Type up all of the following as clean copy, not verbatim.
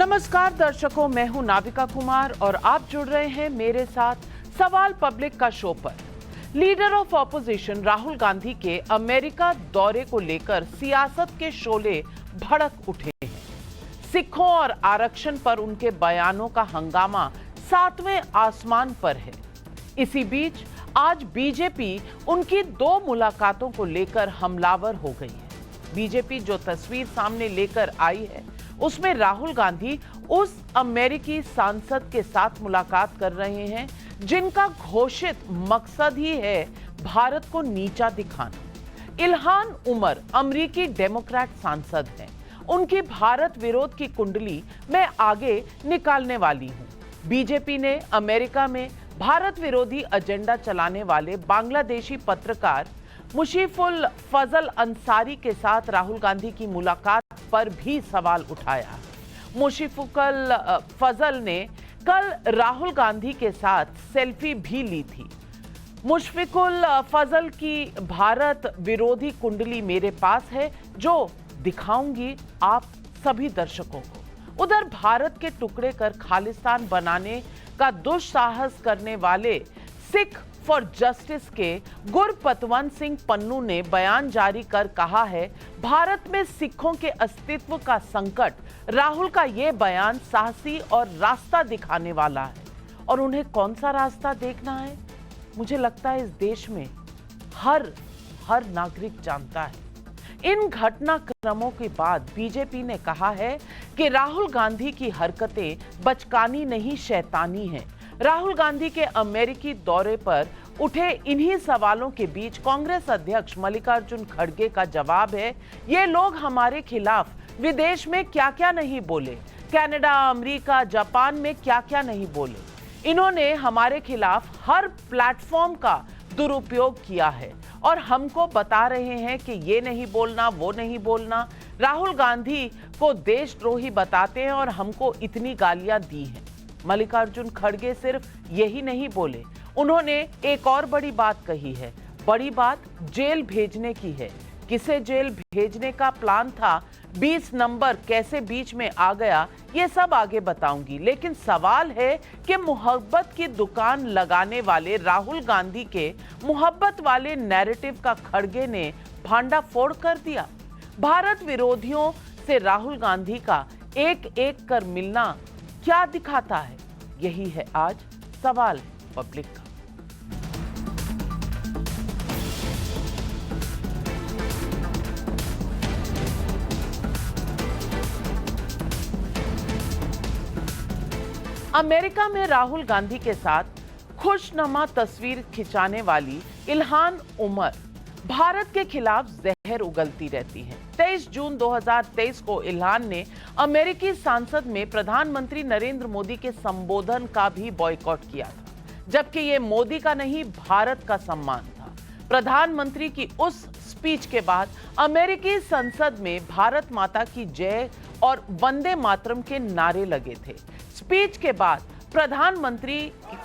नमस्कार दर्शकों, मैं हूं नाविका कुमार और आप जुड़ रहे हैं मेरे साथ सवाल पब्लिक का शो पर। Leader of opposition Rahul Gandhi के अमेरिका दौरे को लेकर सियासत के शोले भड़क उठे हैं। सिखों और आरक्षण पर उनके बयानों का हंगामा सातवें आसमान पर है। इसी बीच आज बीजेपी उनकी दो मुलाकातों को लेकर हमलावर हो गई है। बीजेपी जो तस्वीर सामने लेकर आई है उसमें राहुल गांधी उस अमेरिकी सांसद के साथ मुलाकात कर रहे हैं जिनका घोषित मकसद ही है भारत को नीचा दिखाना। इल्हान उमर अमेरिकी डेमोक्रेट सांसद हैं। उनकी भारत विरोध की कुंडली मैं आगे निकालने वाली हूं। बीजेपी ने अमेरिका में भारत विरोधी एजेंडा चलाने वाले बांग्लादेशी पत्रकार मुशीफुल फजल अंसारी के साथ राहुल गांधी की मुलाकात पर भी सवाल उठाया। मुशीफुल फजल ने कल राहुल गांधी के साथ सेल्फी भी ली थी। मुशफिकुल फजल की भारत विरोधी कुंडली मेरे पास है जो दिखाऊंगी आप सभी दर्शकों को। उधर भारत के टुकड़े कर खालिस्तान बनाने का दुस्साहस करने वाले सिख फॉर जस्टिस के गुरपतवंत सिंह पन्नू ने बयान जारी कर कहा है, भारत में सिखों के अस्तित्व का संकट। राहुल का यह बयान साहसी और रास्ता दिखाने वाला है। और उन्हें कौन सा रास्ता देखना है, मुझे लगता है इस देश में हर नागरिक जानता है। इन घटनाक्रमों के बाद बीजेपी ने कहा है कि राहुल गांधी की हरकतें बचकानी नहीं, शैतानी हैं। राहुल गांधी के अमेरिकी दौरे पर उठे इन्हीं सवालों के बीच कांग्रेस अध्यक्ष मल्लिकार्जुन खड़गे का जवाब है, ये लोग हमारे खिलाफ विदेश में क्या क्या नहीं बोले, कनाडा, अमेरिका, जापान में क्या क्या नहीं बोले। इन्होंने हमारे खिलाफ हर प्लेटफॉर्म का दुरुपयोग किया है और हमको बता रहे हैं कि ये नहीं बोलना, वो नहीं बोलना। राहुल गांधी को देशद्रोही बताते हैं और हमको इतनी गालियां दी हैं। मल्लिकार्जुन खड़गे सिर्फ यही नहीं बोले, उन्होंने एक और बड़ी बात कही है। बड़ी बात जेल भेजने की है। किसे जेल भेजने का प्लान था, 20 नंबर कैसे बीच में आ गया, ये सब आगे बताऊंगी। लेकिन सवाल है कि मोहब्बत की दुकान लगाने वाले राहुल गांधी के मोहब्बत वाले नैरेटिव का खड़गे ने भांडा फोड़ कर दिया। भारत विरोधियों से राहुल गांधी का एक एक कर मिलना क्या दिखाता है, यही है आज सवाल पब्लिक का। अमेरिका में राहुल गांधी के साथ खुशनुमा तस्वीर खिंचाने वाली इल्हान उमर भारत के खिलाफ जहर उगलती रहती हैं। 23 जून 2023 को इल्हान ने अमेरिकी संसद में प्रधानमंत्री नरेंद्र मोदी के संबोधन का भी बॉयकॉट किया था, जबकि ये मोदी का नहीं भारत का सम्मान था। प्रधानमंत्री की उस स्पीच के बाद अमेरिकी संसद में भारत माता की जय और वंदे मातरम के नारे लगे थे। स्पीच के बाद प्रधानमंत्री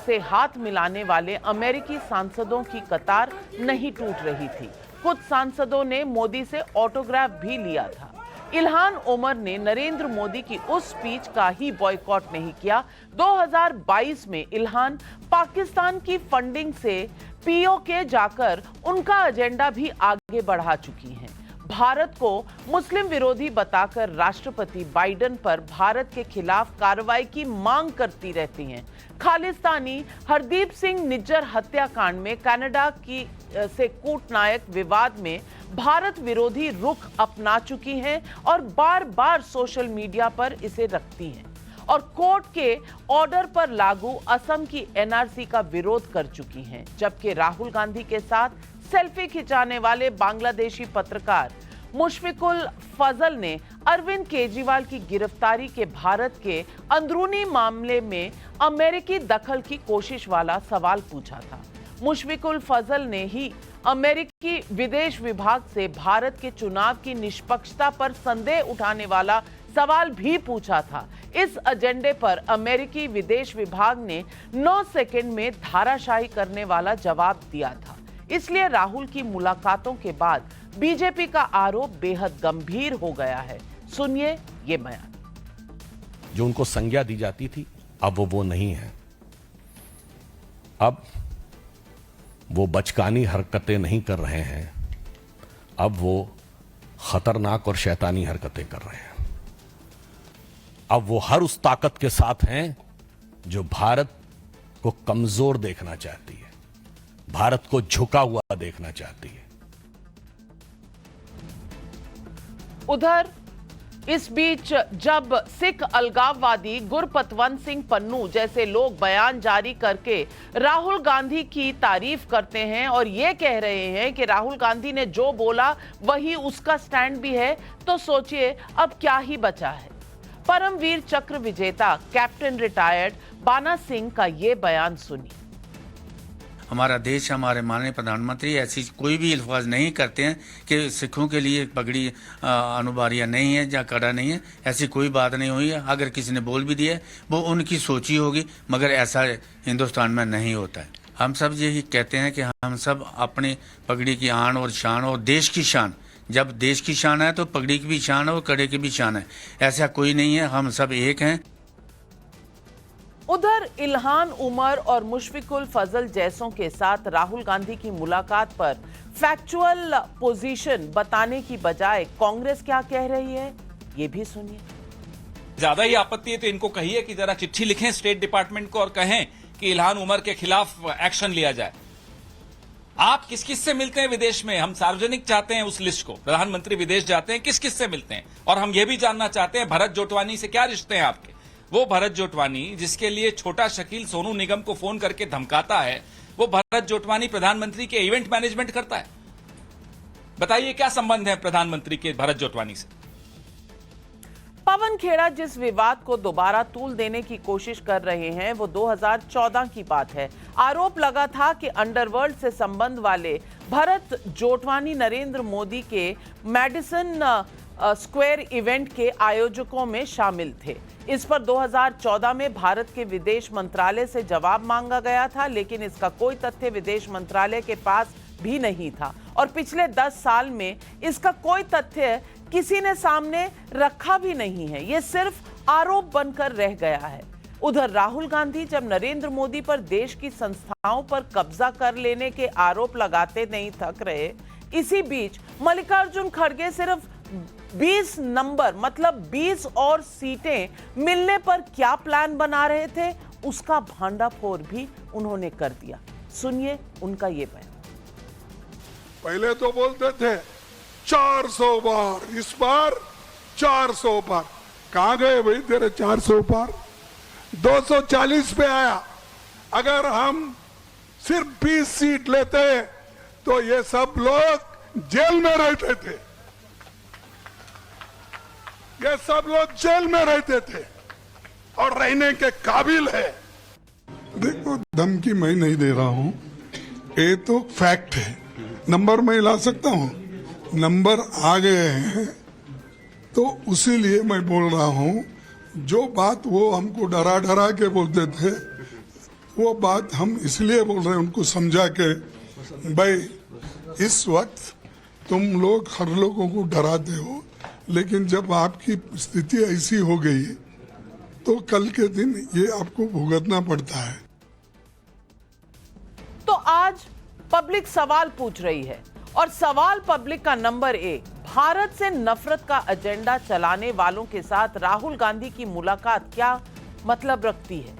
से हाथ मिलाने वाले अमेरिकी सांसदों की कतार नहीं टूट रही थी। कुछ सांसदों ने मोदी से ऑटोग्राफ भी लिया था। इल्हान उमर ने नरेंद्र मोदी की उस स्पीच का ही बॉयकॉट नहीं किया। 2022 में इल्हान पाकिस्तान की फंडिंग से पीओके जाकर उनका एजेंडा भी आगे बढ़ा चुकी हैं। भारत को मुस्लिम विरोधी बताकर राष्ट्रपति बाइडेन पर भारत के खिलाफ कार्रवाई की मांग करती रहती हैं। खालिस्तानी हरदीप सिंह निज्जर हत्याकांड में कनाडा की से कूटनायक विवाद में भारत विरोधी रुख अपना चुकी हैं और बार बार सोशल मीडिया पर इसे रखती हैं और कोर्ट के ऑर्डर पर लागू असम की एनआरसी का विरोध कर चुकी हैं। जबकि राहुल गांधी के साथ सेल्फी खिंचाने वाले बांग्लादेशी पत्रकार मुशफिकुल फजल ने अरविंद केजरीवाल की गिरफ्तारी के भारत के अंदरूनी मामले में अमेरिकी दखल की कोशिश वाला सवाल पूछा था। मुशफिकुल फजल ने ही अमेरिकी विदेश विभाग से भारत के चुनाव की निष्पक्षता पर संदेह उठाने वाला सवाल भी पूछा था। इस एजेंडे पर अमेरिकी विदेश विभाग ने 9 सेकंड में धाराशाही करने वाला जवाब दिया था। इसलिए राहुल की मुलाकातों के बाद बीजेपी का आरोप बेहद गंभीर हो गया है। सुनिए ये बयान। जो उनको संज्ञा दी जाती थी, अब वो नहीं है। अब वो बचकानी हरकतें नहीं कर रहे हैं, अब वो खतरनाक और शैतानी हरकतें कर रहे हैं। अब वो हर उस ताकत के साथ हैं जो भारत को कमजोर देखना चाहती है, भारत को झुका हुआ देखना चाहती है। उधर इस बीच जब सिख अलगाववादी गुरपतवंत सिंह पन्नू जैसे लोग बयान जारी करके राहुल गांधी की तारीफ करते हैं और ये कह रहे हैं कि राहुल गांधी ने जो बोला वही उसका स्टैंड भी है, तो सोचिए अब क्या ही बचा है। परमवीर चक्र विजेता कैप्टन रिटायर्ड बाना सिंह का ये बयान सुनिए। हमारा देश, हमारे माननीय प्रधानमंत्री ऐसी कोई भी अल्फाज नहीं करते हैं कि सिखों के लिए पगड़ी अनुबारिया नहीं है या कड़ा नहीं है, ऐसी कोई बात नहीं हुई है। अगर किसी ने बोल भी दिया वो उनकी सोची होगी, मगर ऐसा हिंदुस्तान में नहीं होता है। हम सब यही कहते हैं कि हम सब अपनी पगड़ी की आन और शान और देश की शान, जब देश की शान है तो पगड़ी की भी शान है और कड़े की भी शान है, ऐसा कोई नहीं है, हम सब एक हैं। उधर इल्हान उमर और मुशफिकुल फजल जैसों के साथ राहुल गांधी की मुलाकात पर फैक्चुअल पोजीशन बताने की बजाय कांग्रेस क्या कह रही है, ये भी सुनिए। ज्यादा ही आपत्ति है तो इनको कहिए कि जरा चिट्ठी लिखें स्टेट डिपार्टमेंट को और कहें कि इल्हान उमर के खिलाफ एक्शन लिया जाए। आप किस किस से मिलते हैं विदेश में? हम सार्वजनिक चाहते हैं उस लिस्ट को। प्रधानमंत्री विदेश जाते हैं, किस किस से मिलते हैं? और हम ये भी जानना चाहते हैं भरत जोटवानी से क्या रिश्ते हैं आपके? वो भरत जोटवानी जिसके लिए छोटा शकील सोनू निगम को फोन करके धमकाता है, वो भरत जोटवानी प्रधानमंत्री के इवेंट मैनेजमेंट करता है। बताइए क्या संबंध है प्रधानमंत्री के भरत जोटवानी से? पवन खेड़ा जिस विवाद को दोबारा तूल देने की कोशिश कर रहे हैं वो 2014 की बात है। आरोप लगा था कि अंडरवर्ल्ड से संबंध वाले भरत जोटवानी नरेंद्र मोदी के मैडिसन स्क्वायर इवेंट के आयोजकों में शामिल थे। इस पर 2014 में भारत के विदेश मंत्रालय से जवाब मांगा गया था, लेकिन इसका कोई तथ्य विदेश मंत्रालय के पास भी नहीं था और पिछले 10 साल में इसका कोई तथ्य किसी ने सामने रखा भी नहीं है। यह सिर्फ आरोप बनकर रह गया है। उधर राहुल गांधी जब नरेंद्र मोदी पर देश की संस्थाओं पर कब्जा कर लेने के आरोप लगाते नहीं थक रहे, इसी बीच मल्लिकार्जुन खड़गे सिर्फ 20 नंबर मतलब 20 और सीटें मिलने पर क्या प्लान बना रहे थे, उसका भांडाफोड़ भी उन्होंने कर दिया। सुनिए उनका ये बयान। पहले तो बोलते थे 400 बार, इस बार 400 बार। कहां गए भाई तेरे 400 बार? 240 पे आया। अगर हम सिर्फ 20 सीट लेते तो ये सब लोग जेल में रहते थे, ये सब लोग जेल में रहते थे और रहने के काबिल है। देखो, धमकी मैं नहीं दे रहा हूं, ये तो फैक्ट है। नंबर मैं ला सकता हूं, नंबर आ गए हैं तो उसीलिए मैं बोल रहा हूं। जो बात वो हमको डरा डरा के बोलते थे, वो बात हम इसलिए बोल रहे हैं उनको समझा के, भाई इस वक्त तुम लोग हर लोगों को डराते हो, लेकिन जब आपकी स्थिति ऐसी हो गई तो कल के दिन ये आपको भुगतना पड़ता है। तो आज पब्लिक सवाल पूछ रही है और सवाल पब्लिक का नंबर 1, भारत से नफरत का एजेंडा चलाने वालों के साथ राहुल गांधी की मुलाकात क्या मतलब रखती है?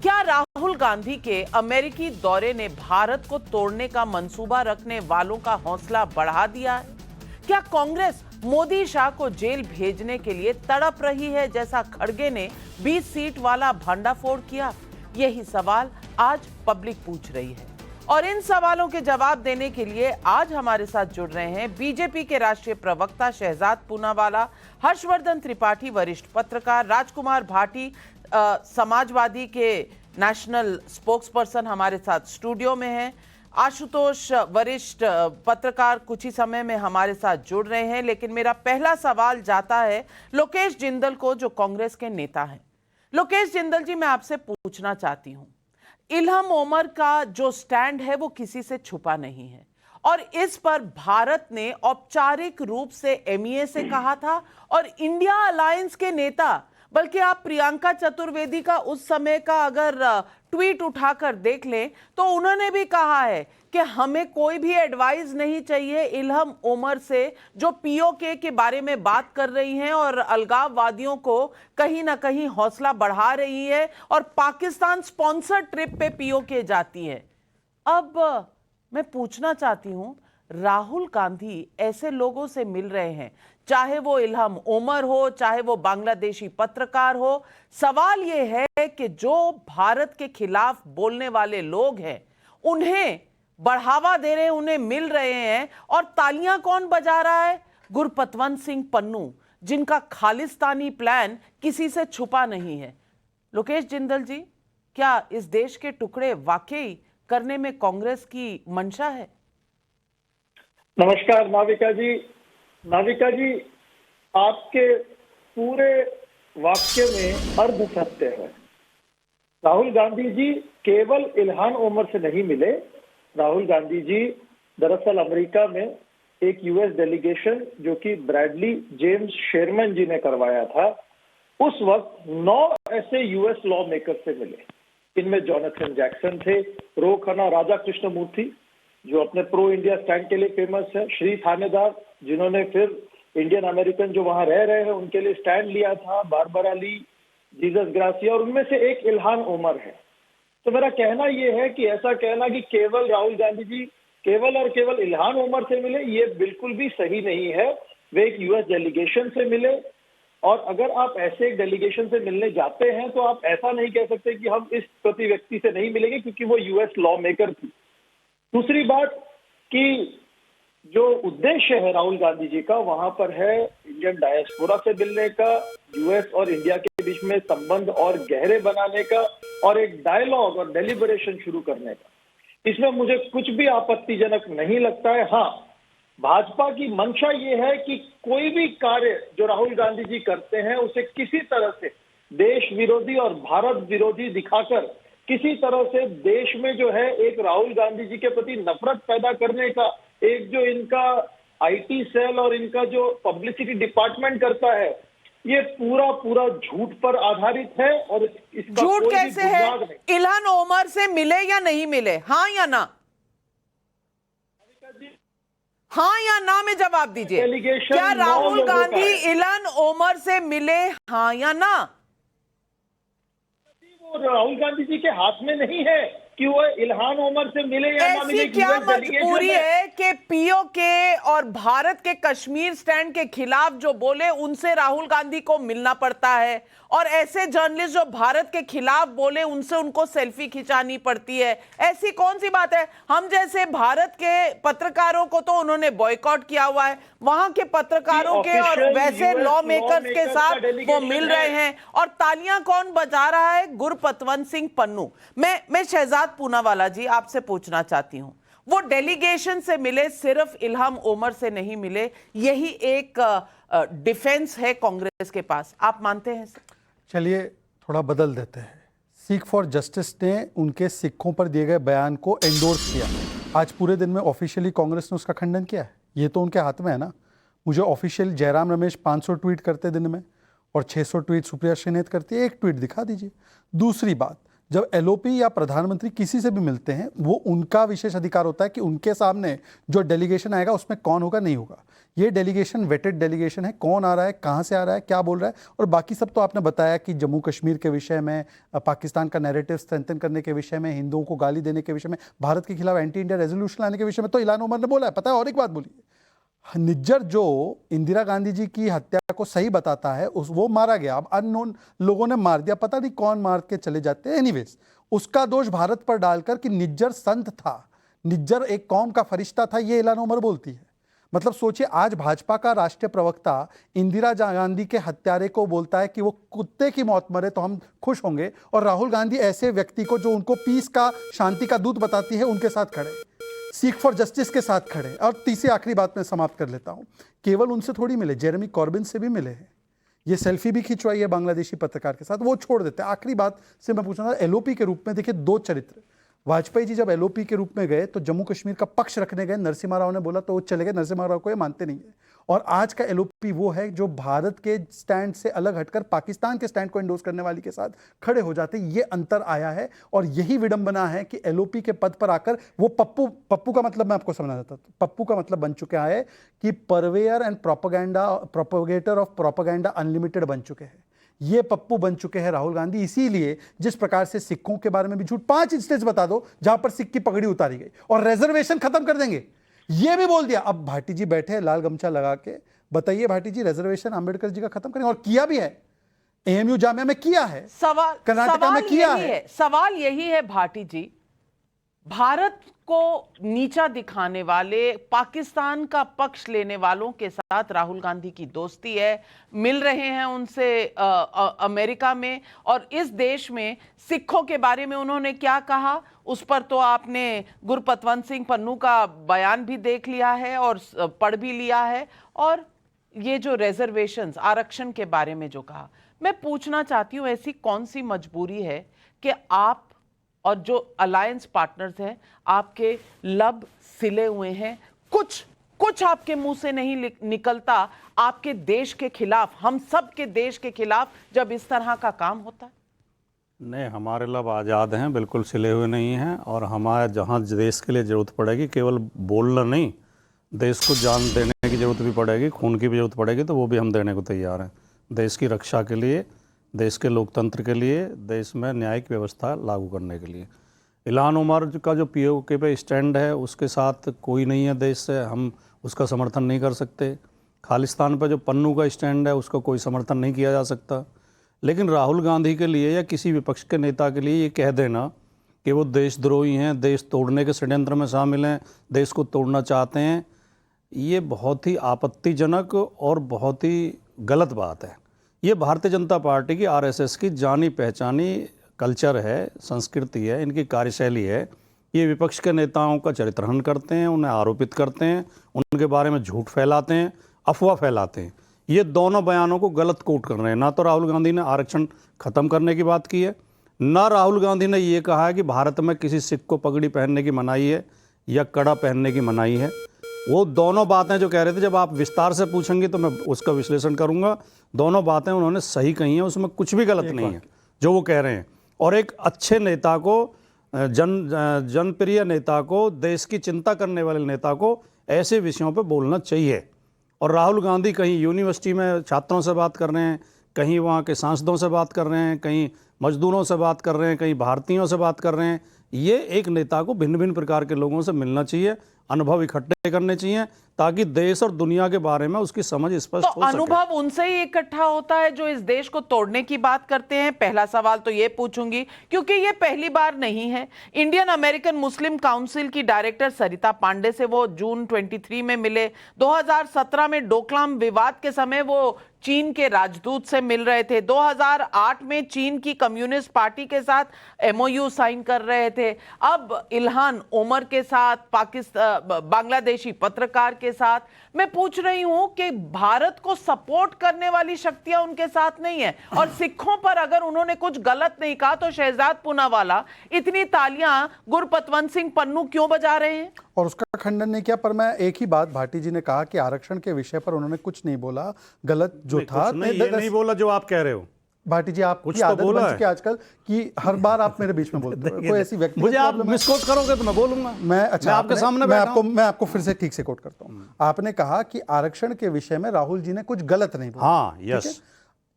क्या राहुल गांधी के अमेरिकी दौरे ने भारत को तोड़ने का मंसूबा रखने वालों का हौसला बढ़ा दिया है? क्या कांग्रेस मोदी शाह को जेल भेजने के लिए तड़प रही है, जैसा खड़गे ने 20 सीट वाला भांडाफोड़ किया? यही सवाल आज पब्लिक पूछ रही है और इन सवालों के जवाब देने के लिए आज हमारे साथ जुड़ रहे हैं बीजेपी के राष्ट्रीय प्रवक्ता शहजाद पूनावाला, हर्षवर्धन त्रिपाठी वरिष्ठ पत्रकार, राजकुमार भाटी समाजवादी के नेशनल स्पोक्सपर्सन हमारे साथ स्टूडियो में हैं, आशुतोष वरिष्ठ पत्रकार कुछ ही समय में हमारे साथ जुड़ रहे हैं। लेकिन मेरा पहला सवाल जाता है लोकेश जिंदल को, जो कांग्रेस के नेता हैं। लोकेश जिंदल जी, मैं आपसे पूछना चाहती हूं, इल्हाम उमर का जो स्टैंड है वो किसी से छुपा नहीं है और इस पर भारत ने औपचारिक रूप से एमईए से कहा था और इंडिया अलायंस के नेता बल्कि आप प्रियंका चतुर्वेदी का उस समय का अगर ट्वीट उठाकर देख लें तो उन्होंने भी कहा है कि हमें कोई भी एडवाइस नहीं चाहिए इल्हम ओमर से, जो पीओके के बारे में बात कर रही हैं और अलगाववादियों को कहीं ना कहीं हौसला बढ़ा रही है और पाकिस्तान स्पॉन्सर ट्रिप पे पीओके जाती है। अब मैं पूछना चाहती हूं, राहुल गांधी ऐसे लोगों से मिल रहे हैं, चाहे वो इल्हम ओमर हो, चाहे वो बांग्लादेशी पत्रकार हो, सवाल ये है कि जो भारत के खिलाफ बोलने वाले लोग हैं उन्हें बढ़ावा दे रहे हैं, उन्हें मिल रहे हैं, और तालियां कौन बजा रहा है? गुरपतवंत सिंह पन्नू, जिनका खालिस्तानी प्लान किसी से छुपा नहीं है। लोकेश जिंदल जी, क्या इस देश के टुकड़े वाकई करने में कांग्रेस की मंशा है? नमस्कार नाविका जी। नाविका जी, आपके पूरे वाक्य में अर्ध सत्य है। राहुल गांधी जी केवल इल्हान ओमर से नहीं मिले। राहुल गांधी जी दरअसल अमेरिका में एक यूएस डेलीगेशन जो कि ब्रैडली जेम्स शेरमैन जी ने करवाया था, उस वक्त 9 ऐसे यूएस लॉ मेकर से मिले। इनमें जोनाथन जैक्सन थे, रो खन्ना राजा कृष्णमूर्ति जो अपने प्रो इंडिया स्टैंड के लिए फेमस है, श्री थानेदार जिन्होंने फिर इंडियन अमेरिकन जो वहां रह रहे हैं उनके लिए स्टैंड लिया था, बारबरा ली, जीसस ग्रासिया, और उनमें से एक इल्हान ओमर है। तो मेरा कहना यह है कि ऐसा कहना कि केवल राहुल गांधी जी केवल और केवल इल्हान ओमर से मिले, ये बिल्कुल भी सही नहीं है। वे एक यूएस डेलीगेशन से मिले, और अगर आप ऐसे एक डेलीगेशन से मिलने जाते हैं तो आप ऐसा नहीं कह सकते कि हम इस प्रति व्यक्ति से नहीं मिलेंगे क्योंकि वो यूएस लॉ मेकर थी। दूसरी बात कि जो उद्देश्य है राहुल गांधी जी का वहां पर है इंडियन डायस्पोरा से मिलने का, यूएस और इंडिया के बीच में संबंध और गहरे बनाने का, और एक डायलॉग और डेलिबरेशन शुरू करने का। इसमें मुझे कुछ भी आपत्तिजनक नहीं लगता है। हाँ, भाजपा की मंशा ये है कि कोई भी कार्य जो राहुल गांधी जी करते हैं उसे किसी तरह से देश विरोधी और भारत विरोधी दिखाकर किसी तरह से देश में जो है एक राहुल गांधी जी के प्रति नफरत पैदा करने का एक जो इनका आईटी सेल और इनका जो पब्लिसिटी डिपार्टमेंट करता है, ये पूरा झूठ पर आधारित है। और इसका झूठ कोई कैसे भी है? बुनियाद नहीं। इल्हान ओमर से मिले या नहीं मिले, हाँ या ना? हाँ या ना में जवाब दीजिए। Delegation क्या 9 राहुल लोगों का गांधी है। इल्हान ओमर से मिले, हाँ या ना? वो राहुल गांधी जी के हाथ में नहीं है कि वो इल्हान ओमर से मिले या ना मिले। ऐसी क्या US delegation मजबूरी है। है कि पीओके और भारत के कश्मीर स्टैंड के खिलाफ जो बोले उनसे राहुल गांधी को मिलना पड़ता है, और ऐसे जर्नलिस्ट जो भारत के खिलाफ बोले उनसे उनको सेल्फी खिंचानी पड़ती है? ऐसी कौन सी बात है? हम जैसे भारत के पत्रकारों को तो उन्होंने बॉयकॉट किया हुआ है, वहां के पत्रकारों के और official वैसे US लॉ मेकर्स के lawmakers साथ का वो delegation मिल है। रहे हैं, और तालियां कौन बजा रहा है? गुरपतवंत सिंह पन्नू। मैं शहजाद पूनावाला जी आपसे पूछना चाहती हूं, वो डेलीगेशन से मिले, सिर्फ इल्हाम ओमर से नहीं मिले, यही एक डिफेंस है कांग्रेस के पास, आप मानते हैं? चलिए थोड़ा बदल देते हैं। सिख फॉर जस्टिस ने उनके सिखों पर दिए गए बयान को एंडोर्स किया। आज पूरे दिन में ऑफिशियली कांग्रेस ने उसका खंडन किया है। ये तो उनके हाथ में है ना। मुझे ऑफिशियल जयराम रमेश 500 ट्वीट करते दिन में और 600 ट्वीट सुप्रिया श्रीनेत करती है, एक ट्वीट दिखा दीजिए। दूसरी बात, जब एलओपी या प्रधानमंत्री किसी से भी मिलते हैं वो उनका विशेष अधिकार होता है कि उनके सामने जो डेलीगेशन आएगा उसमें कौन होगा नहीं होगा। ये डेलीगेशन वेटेड डेलीगेशन है, कौन आ रहा है, कहाँ से आ रहा है, क्या बोल रहा है, और बाकी सब तो आपने बताया कि जम्मू कश्मीर के विषय में, पाकिस्तान का नैरेटिव स्ट्रेंथन करने के विषय में, हिंदुओं को गाली देने के विषय में, भारत के खिलाफ एंटी इंडिया रेजोल्यूशन लाने के विषय में तो इल्हान ओमर ने बोला है। पता है, और एक बात बोली, निज्जर जो इंदिरा गांधी जी की हत्या को सही बताता है वो मारा गया। अब अननोन लोगों ने मार दिया, पता नहीं कौन मार के चले जाते हैं। एनीवेज, उसका दोष भारत पर डालकर कि निज्जर संत था, निज्जर एक कौम का फरिश्ता था, ये इल्हान ओमर बोलती है। मतलब सोचिए, आज भाजपा का राष्ट्रीय प्रवक्ता इंदिरा गांधी के हत्यारे को बोलता है कि वो कुत्ते की मौत मरे तो हम खुश होंगे, और राहुल गांधी ऐसे व्यक्ति को जो उनको पीस का, शांति का दूत बताती है, उनके साथ खड़े, सीख फॉर जस्टिस के साथ खड़े। और तीसरी आखिरी बात मैं समाप्त कर लेता हूं, केवल उनसे थोड़ी मिले, जेरेमी कॉर्बिन से भी मिले हैं। ये सेल्फी भी खिंचवाई है बांग्लादेशी पत्रकार के साथ, वो छोड़ देते हैं। आखिरी बात से मैं पूछना था, एलओपी के रूप में देखिए 2 चरित्र, वाजपेयी जी जब एलओपी के रूप में गए तो जम्मू कश्मीर का पक्ष रखने गए, नरसिम्हा राव ने बोला तो वो चले गए। नरसिम्हा राव को ये मानते नहीं है। और आज का एलओपी वो है जो भारत के स्टैंड से अलग हटकर पाकिस्तान के स्टैंड को एंडोर्स करने वाली के साथ खड़े हो जाते। ये अंतर आया है और यही विडंबना है कि एलओपी के पद पर आकर वो पप्पू का मतलब मैं आपको समझना चाहता हूं। पप्पू का मतलब बन चुका है कि परवेयर and propagator of propaganda unlimited बन चुके हैं। ये पप्पू बन चुके हैं राहुल गांधी। इसीलिए जिस प्रकार से सिखों के बारे में भी झूठ, 5 इंस्टेंस बता दो जहां पर सिख की पगड़ी उतारी गई और रिजर्वेशन खत्म कर देंगे, ये भी बोल दिया। अब भाटी जी बैठे हैं लाल गमछा लगा के, बताइए भाटी जी, रिजर्वेशन अंबेडकर जी का खत्म करेंगे और किया भी है। एएमयू जामिया में किया है, कर्नाटका में किया है। सवाल यही है भाटी जी, भारत को नीचा दिखाने वाले, पाकिस्तान का पक्ष लेने वालों के साथ राहुल गांधी की दोस्ती है, मिल रहे हैं उनसे अमेरिका में, और इस देश में सिखों के बारे में उन्होंने क्या कहा उस पर तो आपने गुरपतवंत सिंह पन्नू का बयान भी देख लिया है और पढ़ भी लिया है। और ये जो रिजर्वेशंस, आरक्षण के बारे में जो कहा, मैं पूछना चाहती हूं ऐसी कौन सी मजबूरी है कि आप और जो अलायंस पार्टनर्स हैं आपके लब सिले हुए हैं, कुछ आपके मुंह से नहीं निकलता आपके देश के खिलाफ, हम सब के देश के खिलाफ जब इस तरह का काम होता है? नहीं, हमारे लब आज़ाद हैं, बिल्कुल सिले हुए नहीं हैं। और हमारे जहाँ देश के लिए ज़रूरत पड़ेगी, केवल बोलना नहीं, देश को जान देने की ज़रूरत भी पड़ेगी, खून की भी ज़रूरत पड़ेगी, तो वो भी हम देने को तैयार हैं। देश की रक्षा के लिए, देश के लोकतंत्र के लिए, देश में न्यायिक व्यवस्था लागू करने के लिए। इल्हान उमर का जो पीओके पे स्टैंड है, उसके साथ कोई नहीं है देश से, हम उसका समर्थन नहीं कर सकते। खालिस्तान पर जो पन्नू का स्टैंड है, उसका कोई समर्थन नहीं किया जा सकता। लेकिन राहुल गांधी के लिए या किसी विपक्ष के नेता के लिए ये कह देना कि वो देशद्रोही हैं, देश तोड़ने के षड्यंत्र में शामिल हैं, देश को तोड़ना चाहते हैं, ये बहुत ही आपत्तिजनक और बहुत ही गलत बात है। ये भारतीय जनता पार्टी की, आरएसएस की जानी पहचानी कल्चर है, संस्कृति है, इनकी कार्यशैली है। ये विपक्ष के नेताओं का चरित्रहनन करते हैं, उन्हें आरोपित करते हैं, उनके बारे में झूठ फैलाते हैं, अफवाह फैलाते हैं। ये दोनों बयानों को गलत कोट कर रहे हैं। ना तो राहुल गांधी ने आरक्षण खत्म करने की बात की है, ना राहुल गांधी ने ये कहा है कि भारत में किसी सिख को पगड़ी पहनने की मनाही है या कड़ा पहनने की मनाही है। वो दोनों बातें जो कह रहे थे, जब आप विस्तार से पूछेंगे तो मैं उसका विश्लेषण करूंगा। दोनों बातें उन्होंने सही कही हैं, उसमें कुछ भी गलत नहीं है जो वो कह रहे हैं। और एक अच्छे नेता को, जनप्रिय नेता को, देश की चिंता करने वाले नेता को ऐसे विषयों पर बोलना चाहिए। और राहुल गांधी कहीं यूनिवर्सिटी में छात्रों से बात कर रहे हैं, कहीं वहाँ के सांसदों से बात कर रहे हैं, कहीं मजदूरों से बात कर रहे हैं, कहीं भारतीयों से बात कर रहे हैं। ये एक नेता को भिन्न भिन्न प्रकार के लोगों से मिलना चाहिए, अनुभव इकट्ठे करने चाहिए, ताकि देश और दुनिया के बारे में उसकी समझ स्पष्ट हो सके। अनुभव उनसे ही इकट्ठा होता है जो इस देश को तोड़ने की बात करते हैं। पहला सवाल तो ये पूछूंगी, क्योंकि ये पहली बार नहीं है। इंडियन अमेरिकन मुस्लिम काउंसिल की डायरेक्टर सरिता पांडे से वो जून 23 में मिले। 2017 में डोकलाम विवाद के समय वो चीन के राजदूत से मिल रहे थे। 2008 में चीन की कम्युनिस्ट पार्टी के साथ एमओयू साइन कर रहे थे। अब इल्हान उमर के साथ, बांग्लादेशी पत्रकार के साथ। मैं पूछ रही हूं कि भारत को सपोर्ट करने वाली शक्तियां उनके साथ नहीं है, और सिखों पर अगर उन्होंने कुछ गलत नहीं कहा तो शहजाद पूनावाला इतनी तालियां गुरपतवंत सिंह पन्नू क्यों बजा रहे हैं? और उसका खंडन नहीं किया। पर मैं एक ही बात, भाटी जी ने कहा कि आरक्षण के विषय पर उन्होंने कुछ नहीं बोला, गलत जो था नहीं बोला जो आप कह रहे हो। भाटी जी, आपकी कुछ आदत तो बन चुकी है आजकल कि हर बार आप मेरे बीच में बोलते हो। कोई ऐसी व्यक्ति, मुझे आप मिसकोट करोगे तो मैं बोलूंगा। मैं आपके सामने मैं आपको फिर से ठीक से कोट करता हूं। आपने कहा कि आरक्षण के विषय में राहुल जी ने कुछ गलत नहीं बोला। हाँ, यस।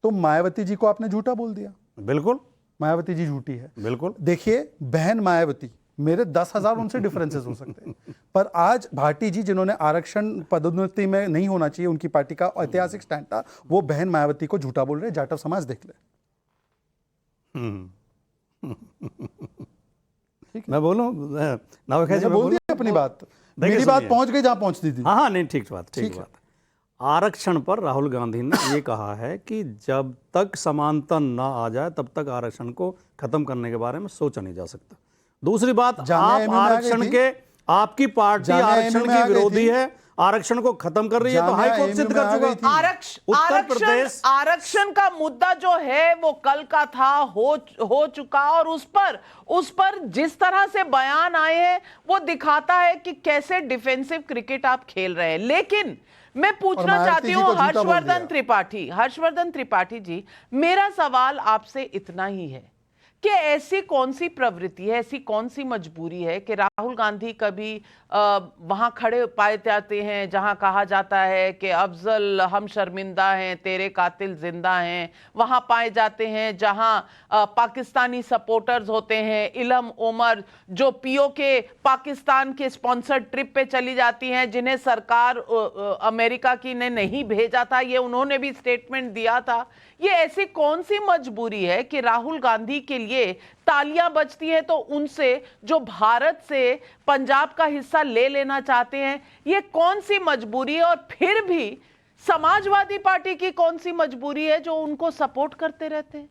तो मायावती जी को आपने झूठा बोल दिया। बिल्कुल, मायावती जी झूठी है। बिल्कुल। देखिए, बहन मायावती, मेरे 10,000 उनसे डिफरेंसेस हो सकते हैं, पर आज भाटी जी, जिन्होंने आरक्षण पदोन्नति में नहीं होना चाहिए, उनकी पार्टी का ऐतिहासिक स्टैंड था, वो बहन मायावती को झूठा बोल रहे हैं। जाटव समाज देख ले। मैं बोलूं बोल दी अपनी बात, मेरी बात पहुंच गई जहां पहुंचती थी। हाँ, नहीं, ठीक बात। आरक्षण पर राहुल गांधी ने ये कहा है कि जब तक समानता ना आ जाए तब तक आरक्षण को खत्म करने के बारे में सोचा नहीं जा सकता। दूसरी बात, आप आरक्षण के, आपकी पार्टी आरक्षण की विरोधी है, आरक्षण को खत्म कर रही है, तो जामिया हाई कोर्ट सिद्ध AMU में कर आ गई चुका। थी। उत्तर प्रदेश आरक्षण का मुद्दा जो है वो कल का था, हो चुका, और उस पर जिस तरह से बयान आए हैं वो दिखाता है कि कैसे डिफेंसिव क्रिकेट आप खेल रहे हैं। लेकिन मैं पूछना मायावती चाहती जी हूँ को झूठा बोल हर्षवर्धन त्रिपाठी जी, मेरा सवाल आपसे इतना ही है कि ऐसी कौन सी प्रवृत्ति है, ऐसी कौन सी मजबूरी है कि राहुल गांधी कभी वहां खड़े पाए जाते हैं जहां कहा जाता है कि अफजल हम शर्मिंदा हैं, तेरे कातिल जिंदा हैं, वहां पाए जाते हैं जहां पाकिस्तानी सपोर्टर्स होते हैं, इलम उमर जो पीओके पाकिस्तान के स्पॉन्सर्ड ट्रिप पे चली जाती हैं, जिन्हें सरकार अमेरिका की ने नहीं भेजा था, ये उन्होंने भी स्टेटमेंट दिया था। ये ऐसी कौन सी मजबूरी है कि राहुल गांधी के लिए तालियां बजती है तो उनसे जो भारत से पंजाब का हिस्सा ले लेना चाहते हैं, ये कौन सी मजबूरी है? और फिर भी समाजवादी पार्टी की कौन सी मजबूरी है जो उनको सपोर्ट करते रहते हैं?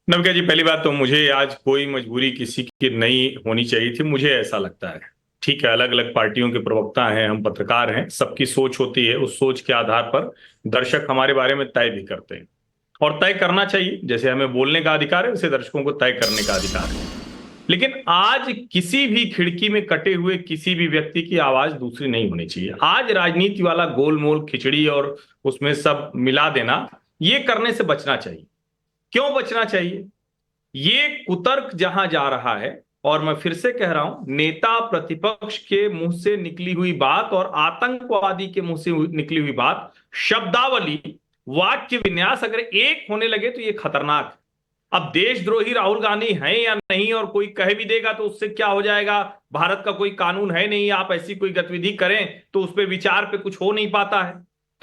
नविका जी, पहली बात तो मुझे आज कोई मजबूरी किसी की नहीं होनी चाहिए थी, मुझे ऐसा लगता है। ठीक है, अलग अलग पार्टियों के प्रवक्ता हैं, हम पत्रकार हैं, सबकी सोच होती है, उस सोच के आधार पर दर्शक हमारे बारे में तय भी करते हैं और तय करना चाहिए। जैसे हमें बोलने का अधिकार है वैसे दर्शकों को तय करने का अधिकार है। लेकिन आज किसी भी खिड़की में कटे हुए किसी भी व्यक्ति की आवाज दूसरी नहीं होनी चाहिए। आज राजनीति वाला गोलमोल खिचड़ी और उसमें सब मिला देना, ये करने से बचना चाहिए। क्यों बचना चाहिए? ये कुतर्क जहां जा रहा है, और मैं फिर से कह रहा हूं, नेता प्रतिपक्ष के मुंह से निकली हुई बात और आतंकवादी के मुंह से निकली हुई बात, शब्दावली, वाक्य विन्यास अगर एक होने लगे तो ये खतरनाक है। अब देशद्रोही राहुल गांधी हैं या नहीं, और कोई कह भी देगा तो उससे क्या हो जाएगा? भारत का कोई कानून है नहीं, आप ऐसी कोई गतिविधि करें तो उस पर विचार पे कुछ हो नहीं पाता है,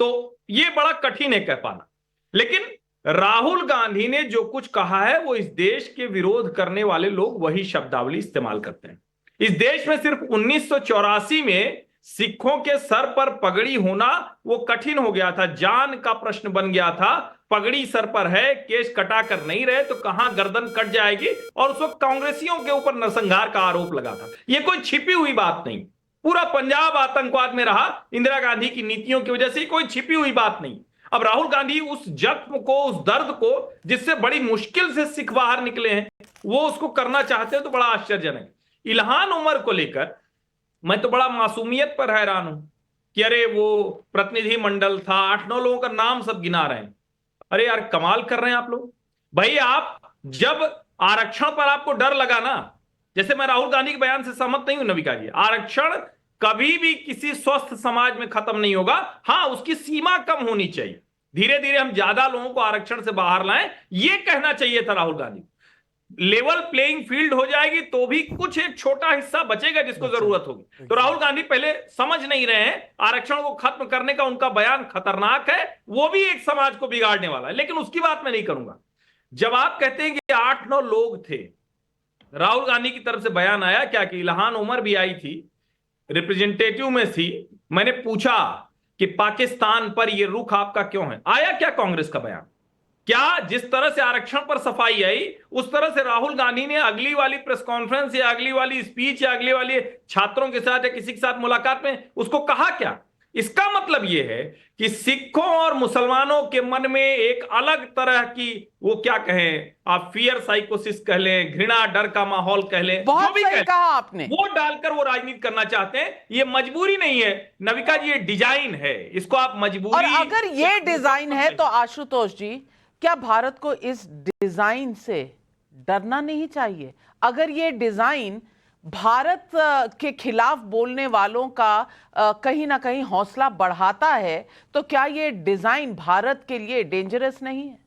तो ये बड़ा कठिन है कह पाना। लेकिन राहुल गांधी ने जो कुछ कहा है वो इस देश के विरोध करने वाले लोग वही शब्दावली इस्तेमाल करते हैं। इस देश में सिर्फ 1984 में सिखों के सर पर पगड़ी होना वो कठिन हो गया था, जान का प्रश्न बन गया था। पगड़ी सर पर है, केश कटा कर नहीं रहे तो कहां गर्दन कट जाएगी, और उस वक्त कांग्रेसियों के ऊपर नरसंहार का आरोप लगा था। ये कोई छिपी हुई बात नहीं, पूरा पंजाब आतंकवाद में रहा इंदिरा गांधी की नीतियों की वजह से, कोई छिपी हुई बात नहीं। अब राहुल गांधी उस जख्म को, उस दर्द को, जिससे बड़ी मुश्किल से सिख बाहर निकले हैं, वो उसको करना चाहते हैं तो बड़ा आश्चर्यजनक। इल्हान उमर को लेकर मैं तो बड़ा मासूमियत पर हैरान हूं कि अरे वो प्रतिनिधि मंडल था, 8-9 लोगों का नाम सब गिना रहे हैं। अरे यार, कमाल कर रहे हैं आप लोग। भाई, आप जब आरक्षण पर आपको डर लगा ना, जैसे मैं राहुल गांधी के बयान से सहमत नहीं हूं नविका जी, आरक्षण कभी भी किसी स्वस्थ समाज में खत्म नहीं होगा। हाँ, उसकी सीमा कम होनी चाहिए, धीरे धीरे हम ज्यादा लोगों को आरक्षण से बाहर लाएं, ये कहना चाहिए था Rahul Gandhi. Level playing field हो जाएगी तो भी कुछ एक छोटा हिस्सा बचेगा जिसको जरूरत होगी। तो राहुल गांधी पहले समझ नहीं रहे हैं, आरक्षण को खत्म करने का उनका बयान खतरनाक है, वो भी एक समाज को बिगाड़ने वाला है। लेकिन उसकी बात मैं नहीं करूंगा। जब आप कहते हैं कि 8-9 लोग थे, राहुल गांधी की तरफ से बयान आया क्या कि इल्हान उमर भी आई थी, रिप्रेजेंटेटिव में थी, मैंने पूछा कि पाकिस्तान पर यह रुख आपका क्यों है? आया क्या कांग्रेस का बयान? क्या जिस तरह से आरक्षण पर सफाई आई, उस तरह से राहुल गांधी ने अगली वाली प्रेस कॉन्फ्रेंस या अगली वाली स्पीच या अगली वाली छात्रों के साथ या किसी के साथ मुलाकात में उसको कहा क्या? इसका मतलब यह है कि सिखों और मुसलमानों के मन में एक अलग तरह की, वो क्या कहें आप, फियर साइकोसिस कह लें, घृणा डर का माहौल कह लें, बहुत सही कहा आपने, वो डालकर वो राजनीति करना चाहते हैं। ये मजबूरी नहीं है नविका जी, ये डिजाइन है, इसको आप मजबूरी। और अगर ये डिजाइन है तो आशुतोष जी, क्या भारत को इस डिजाइन से डरना नहीं चाहिए? अगर ये डिजाइन भारत के खिलाफ बोलने वालों का कहीं ना कहीं हौसला बढ़ाता है, तो क्या ये डिजाइन भारत के लिए डेंजरस नहीं है?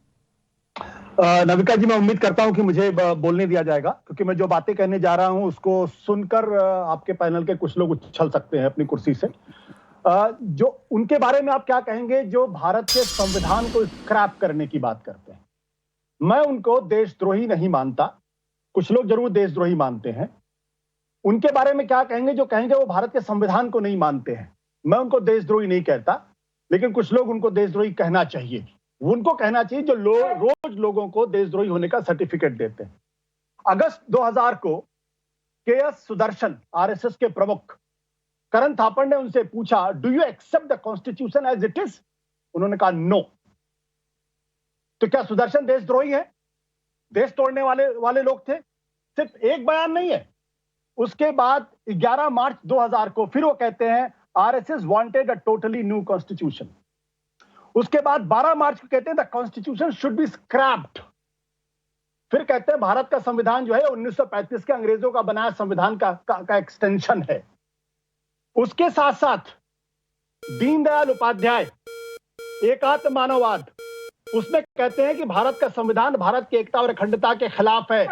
नविका जी, मैं उम्मीद करता हूं कि मुझे बोलने दिया जाएगा, क्योंकि मैं जो बातें कहने जा रहा हूं उसको सुनकर आपके पैनल के कुछ लोग उछल सकते हैं अपनी कुर्सी से। जो उनके बारे में आप क्या कहेंगे जो भारत के संविधान को स्क्रैप करने की बात करते हैं? मैं उनको देशद्रोही नहीं मानता, कुछ लोग जरूर देशद्रोही मानते हैं। उनके बारे में क्या कहेंगे जो कहेंगे वो भारत के संविधान को नहीं मानते हैं? मैं उनको देशद्रोही नहीं कहता, लेकिन कुछ लोग उनको देशद्रोही कहना चाहिए। उनको कहना चाहिए जो रोज लोगों को देशद्रोही होने का सर्टिफिकेट देते हैं। अगस्त 2000 को के.एस. सुदर्शन, आरएसएस के प्रमुख, करण थापड़ ने उनसे पूछा, do you accept the constitution as it is? उन्होंने कहा नो। तो क्या सुदर्शन देशद्रोही है? देश तोड़ने वाले लोग थे? सिर्फ एक बयान नहीं है। उसके बाद 11 मार्च 2000 को फिर वो कहते हैं RSS wanted a totally new constitution. उसके बाद 12 मार्च को कहते हैं the constitution should be scraped. फिर कहते हैं भारत का संविधान जो है 1935 के अंग्रेजों का बनाया संविधान का एक्सटेंशन है। उसके साथ साथ दीनदयाल उपाध्याय एकात्म मानववाद, उसमें कहते हैं कि भारत का संविधान भारत की एकता और अखंडता के खिलाफ है।